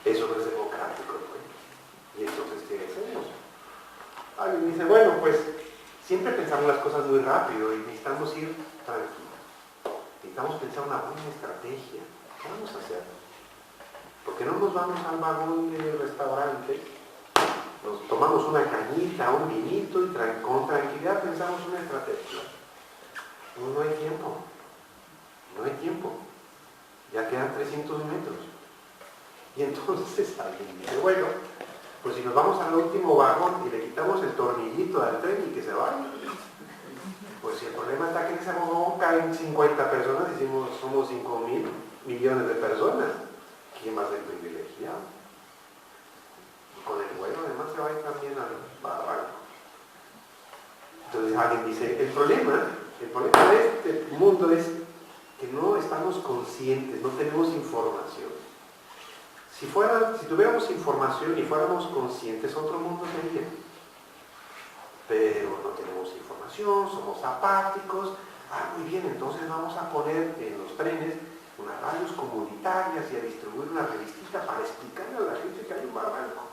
Eso no es democrático, ¿no? Y entonces, ¿qué hacemos? Alguien dice, bueno, pues siempre pensamos las cosas muy rápido y necesitamos ir tranquilos. Necesitamos pensar una buena estrategia. ¿Qué vamos a hacer? Porque no nos vamos al vagón del restaurante, nos tomamos una cañita, un vinito y con tranquilidad pensamos una estrategia. No hay tiempo, no hay tiempo. Ya quedan 300 metros. Y entonces alguien dice, bueno, pues si nos vamos al último vagón y le quitamos el tornillito al tren y que se vaya, pues si el problema está que en ese vagón caen 50 personas, decimos somos 5.000 millones de personas. ¿Quién va a ser privilegiado? Y con el vuelo además se va a ir también al barranco. Entonces alguien dice, el problema de este mundo es que no estamos conscientes, no tenemos información. Si tuviéramos información y fuéramos conscientes, otro mundo sería. Pero no tenemos información, somos apáticos. Muy bien, entonces vamos a poner en los trenes unas radios comunitarias y a distribuir una revistita para explicarle a la gente que hay un barranco.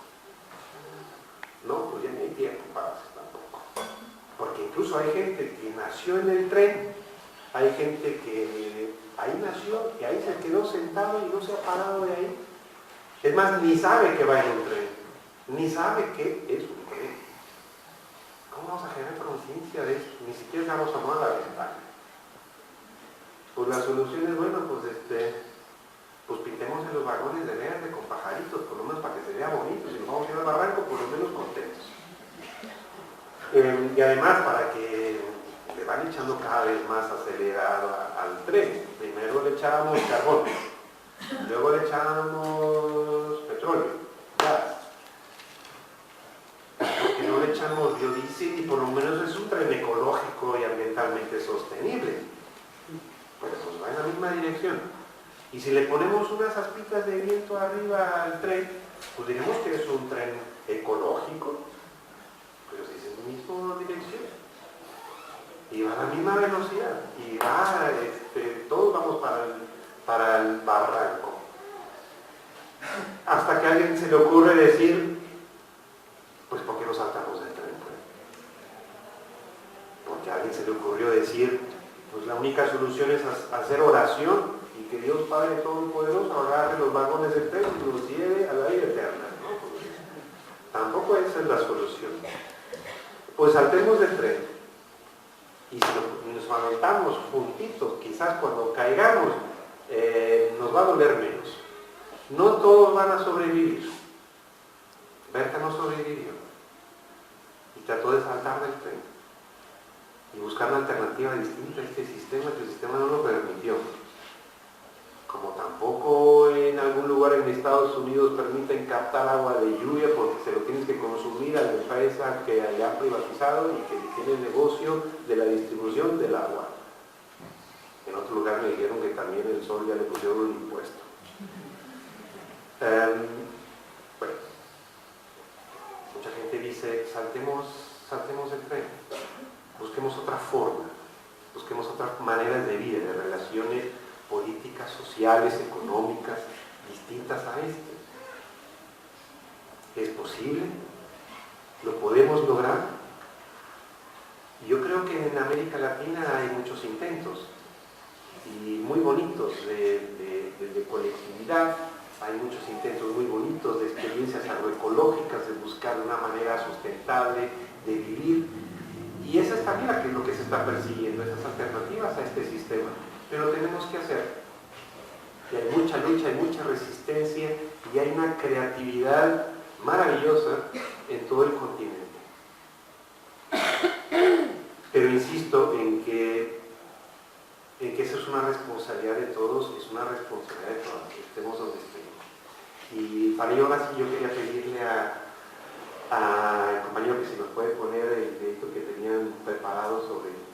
No, pues ya no hay tiempo para eso tampoco. Porque incluso hay gente que nació en el tren, hay gente que ahí nació y ahí se quedó sentado y no se ha parado de ahí. Es más, ni sabe que va en un tren, ni sabe qué es un tren. ¿Cómo vamos a generar conciencia de eso? Ni siquiera vamos a tomar la ventana. Pues la solución es, bueno, pues pintemos en los vagones de verde con pajaritos, por lo menos para que se vea bonito. Si nos vamos a ir al barranco, por lo menos contentos. Y además, para que le van echando cada vez más acelerado al tren. Primero le echábamos carbón, luego le echábamos petróleo, gas. Porque no le echamos biodiesel y por lo menos es un tren ecológico y ambientalmente sostenible. Pues va en la misma dirección. Y si le ponemos unas aspitas de viento arriba al tren, pues diremos que es un tren ecológico. pero si es en la misma dirección y va a la misma velocidad y va, todos vamos para el barranco. Hasta que a alguien se le ocurre decir, pues ¿por qué no saltamos del tren? Porque a alguien se le ocurrió decir, pues la única solución es hacer oración y que Dios Padre Todopoderoso agarre los vagones del tren y los lleve a la vida eterna, ¿no? Pues, tampoco esa es la solución. Pues saltemos del tren y si nos aventamos juntitos, quizás cuando caigamos nos va a doler menos. No todos van a sobrevivir. Berta no sobrevivió y trató de saltar del tren y buscar una alternativa distinta a este sistema, que el sistema no lo permitió. Como tampoco en algún lugar en Estados Unidos permiten captar agua de lluvia porque se lo tienes que consumir a la empresa que hayan privatizado y que tiene el negocio de la distribución del agua. En otro lugar me dijeron que también el sol ya le pusieron un impuesto. Bueno, mucha gente dice, saltemos el tren, busquemos otra forma, busquemos otras maneras de vida, de relaciones políticas, sociales, económicas, distintas a este. ¿Es posible? ¿Lo podemos lograr? Yo creo que en América Latina hay muchos intentos y muy bonitos de colectividad. Hay muchos intentos muy bonitos de experiencias agroecológicas, de buscar una manera sustentable de vivir. Y esa es también lo que se está persiguiendo, esas alternativas a este sistema. Pero tenemos que hacer. Y hay mucha lucha, hay mucha resistencia y hay una creatividad maravillosa en todo el continente. Pero insisto en que eso es una responsabilidad de todos, es una responsabilidad de todos, que estemos donde estemos. Y para ello ahora sí yo quería pedirle al compañero que si nos puede poner el videito que tenían preparado sobre esto.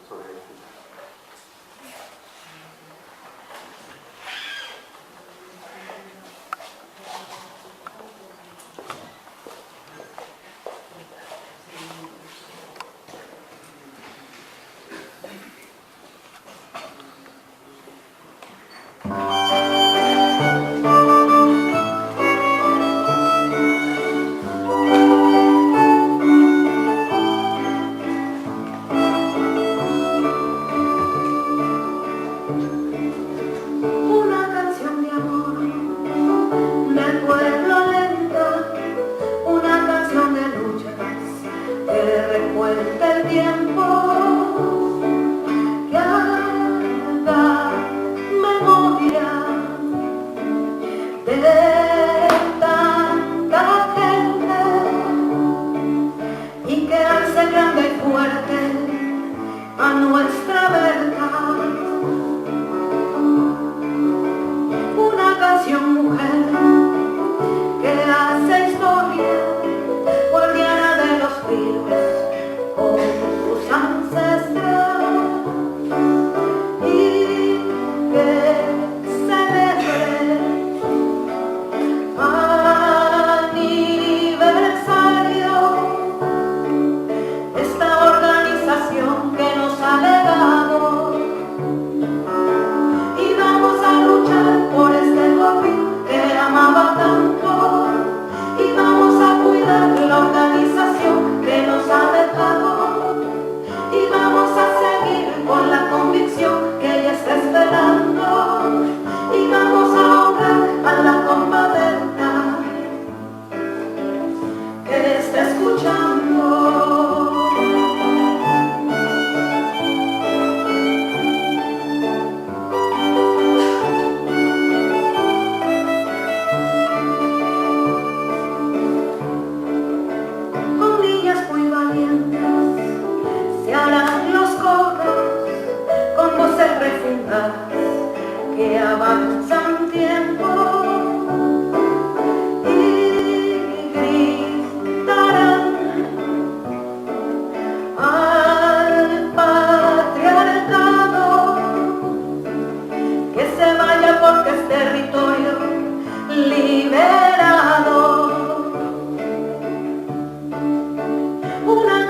Una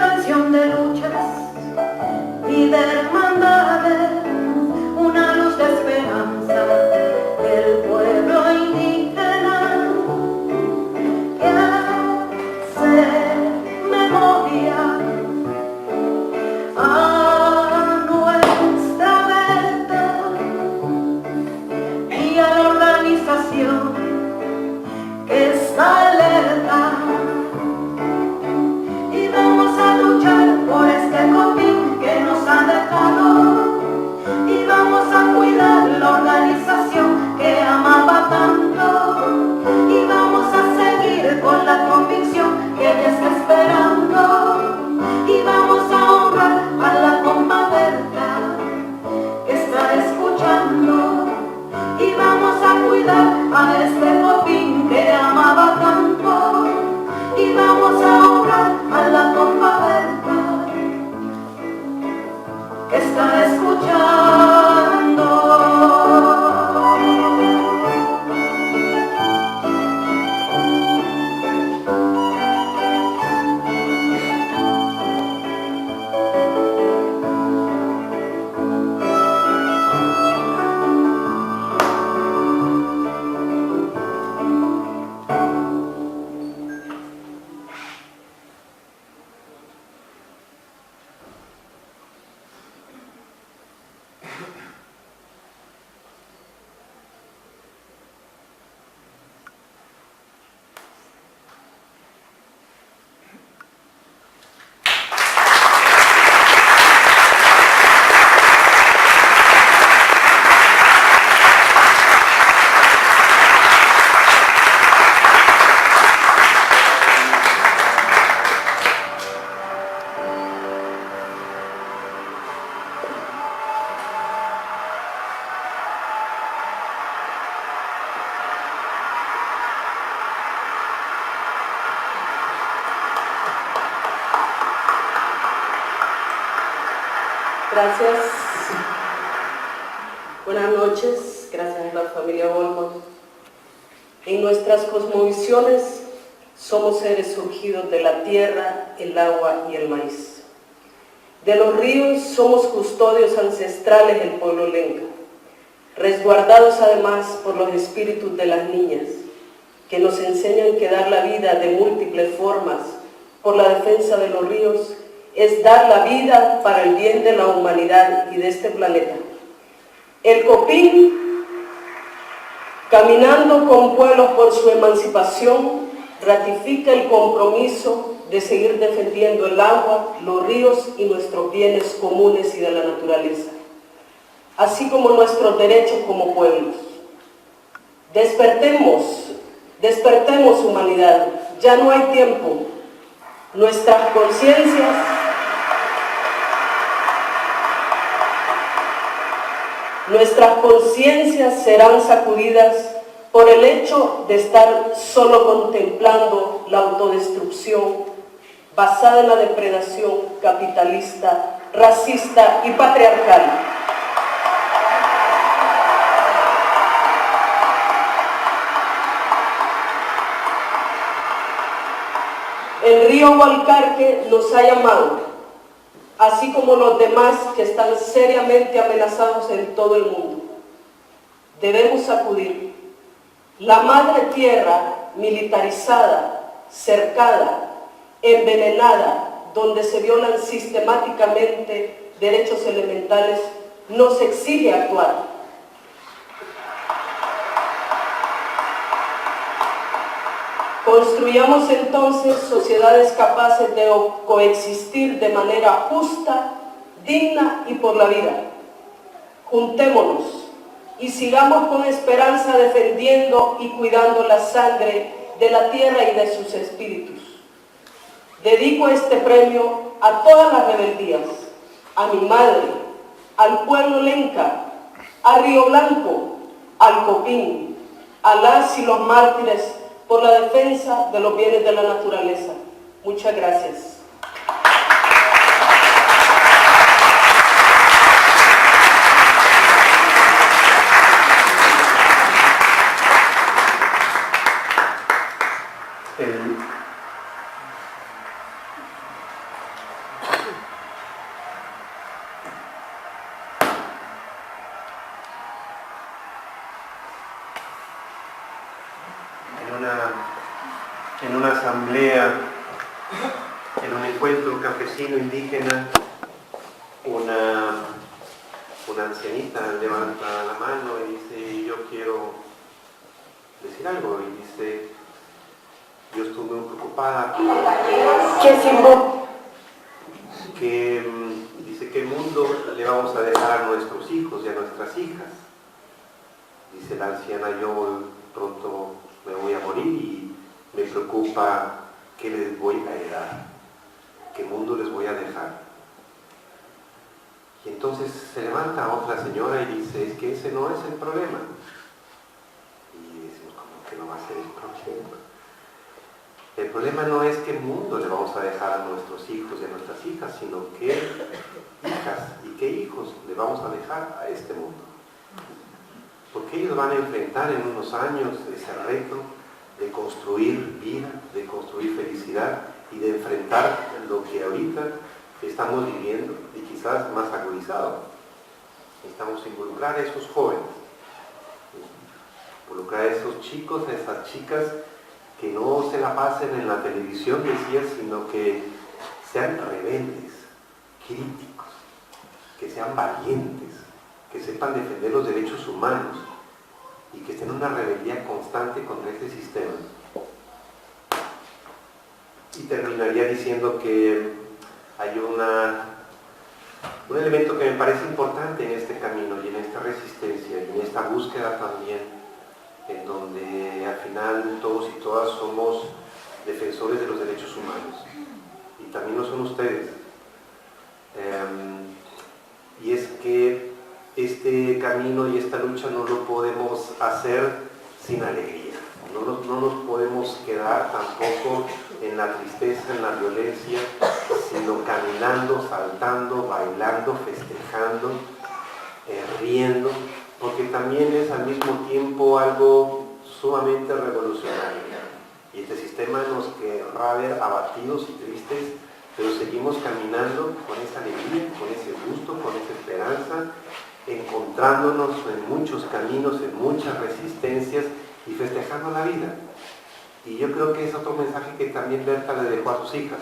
que está escuchando. Gracias. Buenas noches. Gracias a la familia Goldman. En nuestras cosmovisiones somos seres surgidos de la tierra, el agua y el maíz. De los ríos somos custodios ancestrales del pueblo lenca, resguardados además por los espíritus de las niñas, que nos enseñan que dar la vida de múltiples formas por la defensa de los ríos es dar la vida para el bien de la humanidad y de este planeta. El Copín, caminando con pueblos por su emancipación, ratifica el compromiso de seguir defendiendo el agua, los ríos y nuestros bienes comunes y de la naturaleza, así como nuestros derechos como pueblos. Despertemos, despertemos humanidad, ya no hay tiempo. Nuestras conciencias serán sacudidas por el hecho de estar solo contemplando la autodestrucción basada en la depredación capitalista, racista y patriarcal. El río Gualcarque nos ha llamado, así como los demás que están seriamente amenazados en todo el mundo. Debemos acudir. La madre tierra militarizada, cercada, envenenada, donde se violan sistemáticamente derechos elementales, nos exige actuar. Construyamos entonces sociedades capaces de coexistir de manera justa, digna y por la vida. Juntémonos y sigamos con esperanza defendiendo y cuidando la sangre de la tierra y de sus espíritus. Dedico este premio a todas las rebeldías, a mi madre, al pueblo lenca, a Río Blanco, al Copín, a las y los mártires por la defensa de los bienes de la naturaleza. Muchas gracias. En una asamblea, en un encuentro campesino indígena, una ancianita levanta la mano y dice: yo quiero decir algo, y dice: yo estuve muy preocupada dice, ¿qué mundo le vamos a dejar a nuestros hijos y a nuestras hijas? Dice la anciana: yo pronto me voy a morir y me preocupa qué les voy a heredar, qué mundo les voy a dejar. Y entonces se levanta otra señora y dice: es que ese no es el problema. Y decimos: ¿cómo que no va a ser el problema? El problema no es qué mundo le vamos a dejar a nuestros hijos y a nuestras hijas, sino qué hijas y qué hijos vamos a dejar a este mundo. Porque ellos van a enfrentar en unos años ese reto de construir vida, de construir felicidad y de enfrentar lo que ahorita estamos viviendo y quizás más agudizado. Necesitamos involucrar a esos jóvenes, involucrar a esos chicos, a esas chicas que no se la pasen en la televisión, decía, sino que sean rebeldes, críticos, que sean valientes, que sepan defender los derechos humanos y que estén en una rebeldía constante contra este sistema. Y terminaría diciendo que hay un elemento que me parece importante en este camino y en esta resistencia y en esta búsqueda también, en donde al final todos y todas somos defensores de los derechos humanos y también lo son ustedes. Y es que este camino y esta lucha no lo podemos hacer sin alegría, no nos podemos quedar tampoco en la tristeza, en la violencia, sino caminando, saltando, bailando, festejando, riendo, porque también es al mismo tiempo algo sumamente revolucionario. Y este sistema nos querrá ver abatidos y tristes, pero seguimos caminando con esa alegría, con ese gusto, con esa esperanza, encontrándonos en muchos caminos, en muchas resistencias y festejando la vida. Y yo creo que es otro mensaje que también Berta le dejó a sus hijas.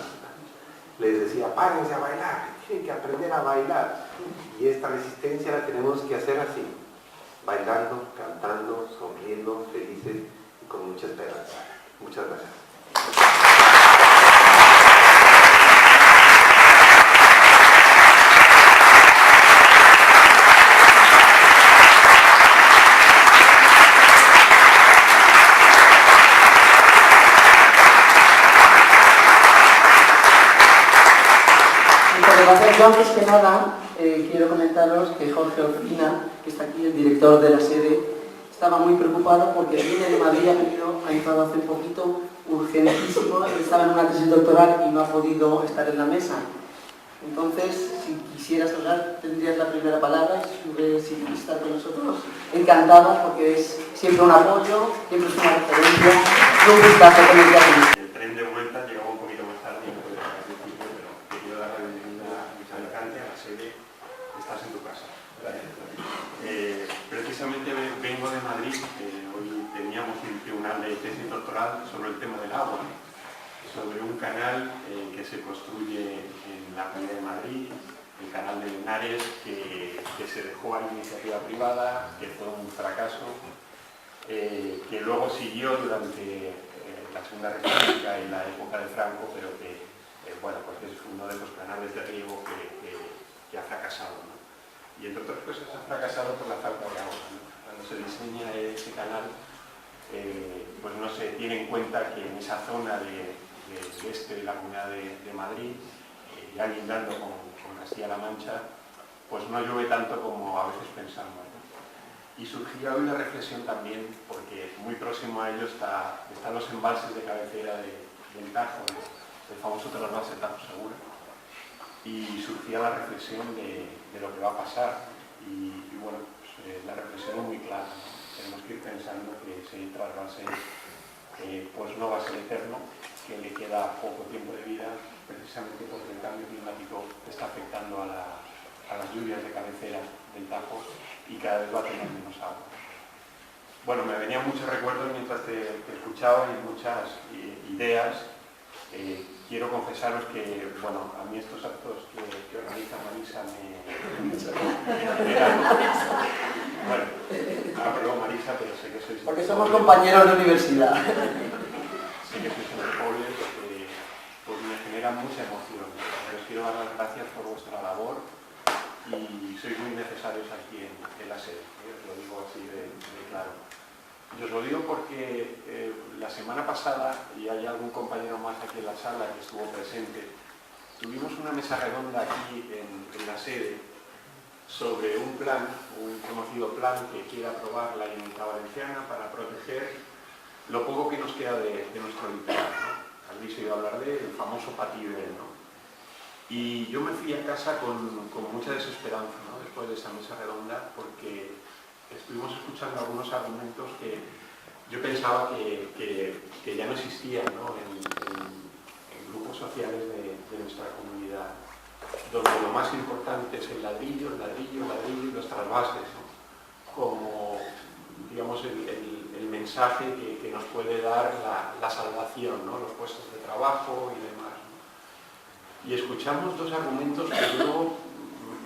Les decía, párense a bailar, tienen que aprender a bailar. Y esta resistencia la tenemos que hacer así, bailando, cantando, sonriendo, felices y con mucha esperanza. Muchas gracias. Yo antes que nada quiero comentaros que Jorge Orfina, que está aquí, el director de la sede, estaba muy preocupado porque viene de Madrid, ha entrado hace un poquito, urgentísimo, estaba en una tesis doctoral y no ha podido estar en la mesa. Entonces, si quisieras hablar, tendrías la primera palabra, si quieres estar con nosotros. Encantados, porque es siempre un apoyo, siempre es una referencia, y un gustazo tenerte aquí. El tren de vuelta llegaba un poquito más tarde y no puedo dejar de decirlo, pero te quiero dar la bienvenida a Alicante, a la sede. Estás en tu casa. Precisamente vengo de Madrid, hoy teníamos un tribunal de tesis doctoral sobre el tema del agua, sobre un canal que se construye en la Comunidad de Madrid, el canal de Linares, que se dejó a la iniciativa privada, que fue un fracaso, que luego siguió durante la Segunda República y la época de Franco, pero que bueno, pues es uno de los canales de riego que ha fracasado, ¿no? Y entre otras cosas ha fracasado por la falta de agua, ¿no? Cuando se diseña ese canal, pues no se tiene en cuenta que en esa zona del este de la Comunidad de Madrid, ya lindando con Castilla-La Mancha, pues no llueve tanto como a veces pensamos, ¿no? Y surgía hoy una reflexión también, porque muy próximo a ello están los embalses de cabecera del Tajo, ¿no? El famoso trasvase Tajo Segura, y surgía la reflexión de lo que va a pasar, y bueno, pues, la reflexión es muy clara, ¿no? Tenemos que ir pensando que ese trasvase pues no va a ser eterno, que le queda poco tiempo de vida, precisamente porque el cambio climático está afectando a las lluvias de cabecera del Tajo y cada vez va a tener menos agua. Bueno, me venían muchos recuerdos mientras te escuchaba y muchas ideas. Quiero confesaros que, bueno, a mí estos actos que organiza Marisa bueno, perdón Marisa, pero sé que sois... Porque somos compañeros de universidad. Sé que sois unos pobres, pues me genera mucha emoción. Os quiero dar las gracias por vuestra labor y sois muy necesarios aquí en la sede. Os lo digo así de claro. Y os lo digo porque la semana pasada, y hay algún compañero más aquí en la sala que estuvo presente, tuvimos una mesa redonda aquí en la sede sobre un plan, un conocido plan que quiere aprobar la Generalitat Valenciana para proteger lo poco que nos queda de nuestro litoral, ¿no? Habéis oído hablar del famoso Patí, ¿no? Y yo me fui a casa con mucha desesperanza, ¿no? Después de esa mesa redonda, porque estuvimos escuchando algunos argumentos que yo pensaba que ya no existían, ¿no? en grupos sociales de nuestra comunidad, donde lo más importante es el ladrillo, el ladrillo, el ladrillo y nuestras bases, ¿no? Como, digamos, el mensaje que nos puede dar la salvación, ¿no? Los puestos de trabajo y demás, ¿no? Y escuchamos dos argumentos que yo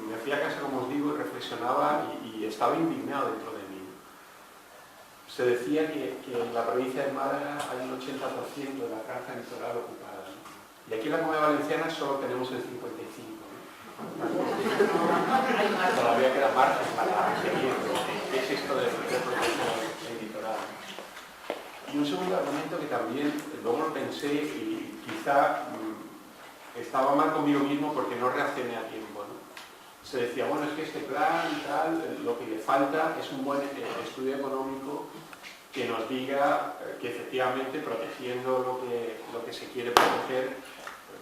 me fui a casa, como os digo, y reflexionaba y estaba indignado dentro de mí. Se decía que en la provincia de Málaga hay un 80% de la franja litoral ocupada, ¿no? Y aquí en la Comunidad Valenciana solo tenemos el 55%. Todavía queda margen para seguir. ¿Qué es esto del proceso litoral? Y un segundo argumento que también luego lo pensé y quizá estaba mal conmigo mismo porque no reaccioné a tiempo, ¿no? Se decía, bueno, es que este plan y tal, lo que le falta es un buen estudio económico que nos diga que efectivamente protegiendo lo que se quiere proteger,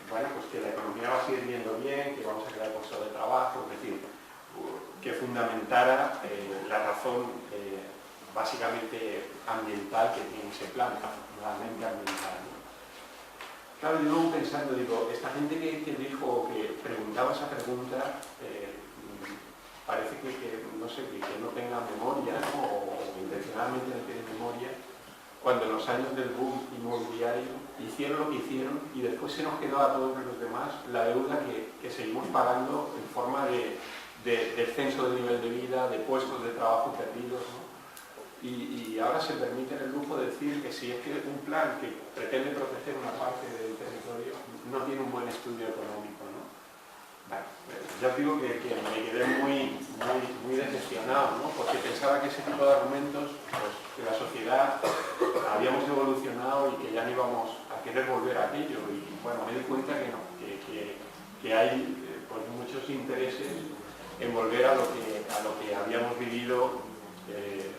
bueno, pues que la economía va a seguir yendo bien, que vamos a crear puestos de trabajo, es decir, que fundamentara la razón básicamente ambiental que tiene ese plan, afortunadamente ambiental, ¿no? Claro, yo luego pensando, digo, esta gente que dijo, que preguntaba esa pregunta, parece que no sé, que no tenga memoria, ¿no? o intencionalmente no tiene memoria, cuando en los años del boom inmobiliario hicieron lo que hicieron y después se nos quedó a todos los demás la deuda que seguimos pagando en forma de descenso del nivel de vida, de puestos de trabajo perdidos, ¿no? Y ahora se permite el lujo de decir que si es que un plan que pretende proteger una parte del territorio no tiene un buen estudio económico, ¿no? Bueno, ya os digo que me quedé muy decepcionado, ¿no? Porque pensaba que ese tipo de argumentos, pues, que la sociedad habíamos evolucionado y que ya no íbamos a querer volver a aquello. Y bueno, me di cuenta que no, que hay pues, muchos intereses en volver a lo que habíamos vivido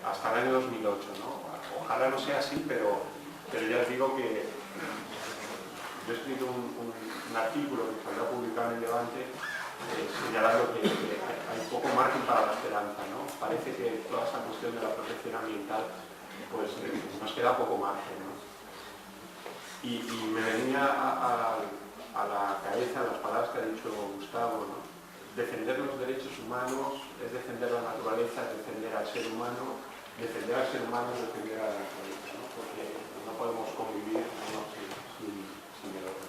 hasta el año 2008, ¿no? Ojalá no sea así, pero ya os digo que yo he escrito un artículo que salió publicado en el Levante señalando que hay poco margen para la esperanza, ¿no? Parece que toda esa cuestión de la protección ambiental pues nos queda poco margen, ¿no? Y me venía a la cabeza las palabras que ha dicho Gustavo, ¿no? Defender los derechos humanos es defender la naturaleza, es defender al ser humano, defender al ser humano es defender a la naturaleza, ¿no? Porque no podemos convivir, ¿no? sin el otro.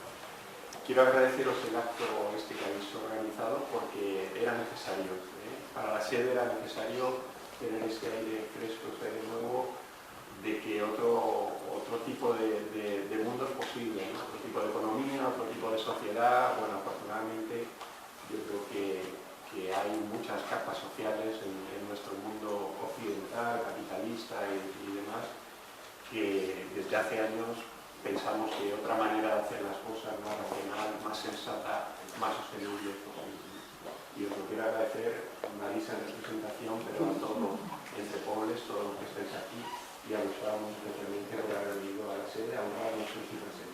Quiero agradeceros el acto este que habéis organizado porque era necesario, para la sede era necesario tener este aire fresco, este aire nuevo, de que otro tipo de mundo es posible, ¿no? Otro tipo de economía, otro tipo de sociedad. Bueno, afortunadamente yo creo que hay muchas capas sociales en nuestro mundo occidental, capitalista y demás, que desde hace años pensamos que otra manera de hacer las cosas más racional, más sensata, más sostenible es posible. Y os lo quiero agradecer, Marisa en representación, pero a todos, entre pobres, todos los que estáis aquí, y a los que especialmente por haber venido a la sede a honrar a nuestros presentes.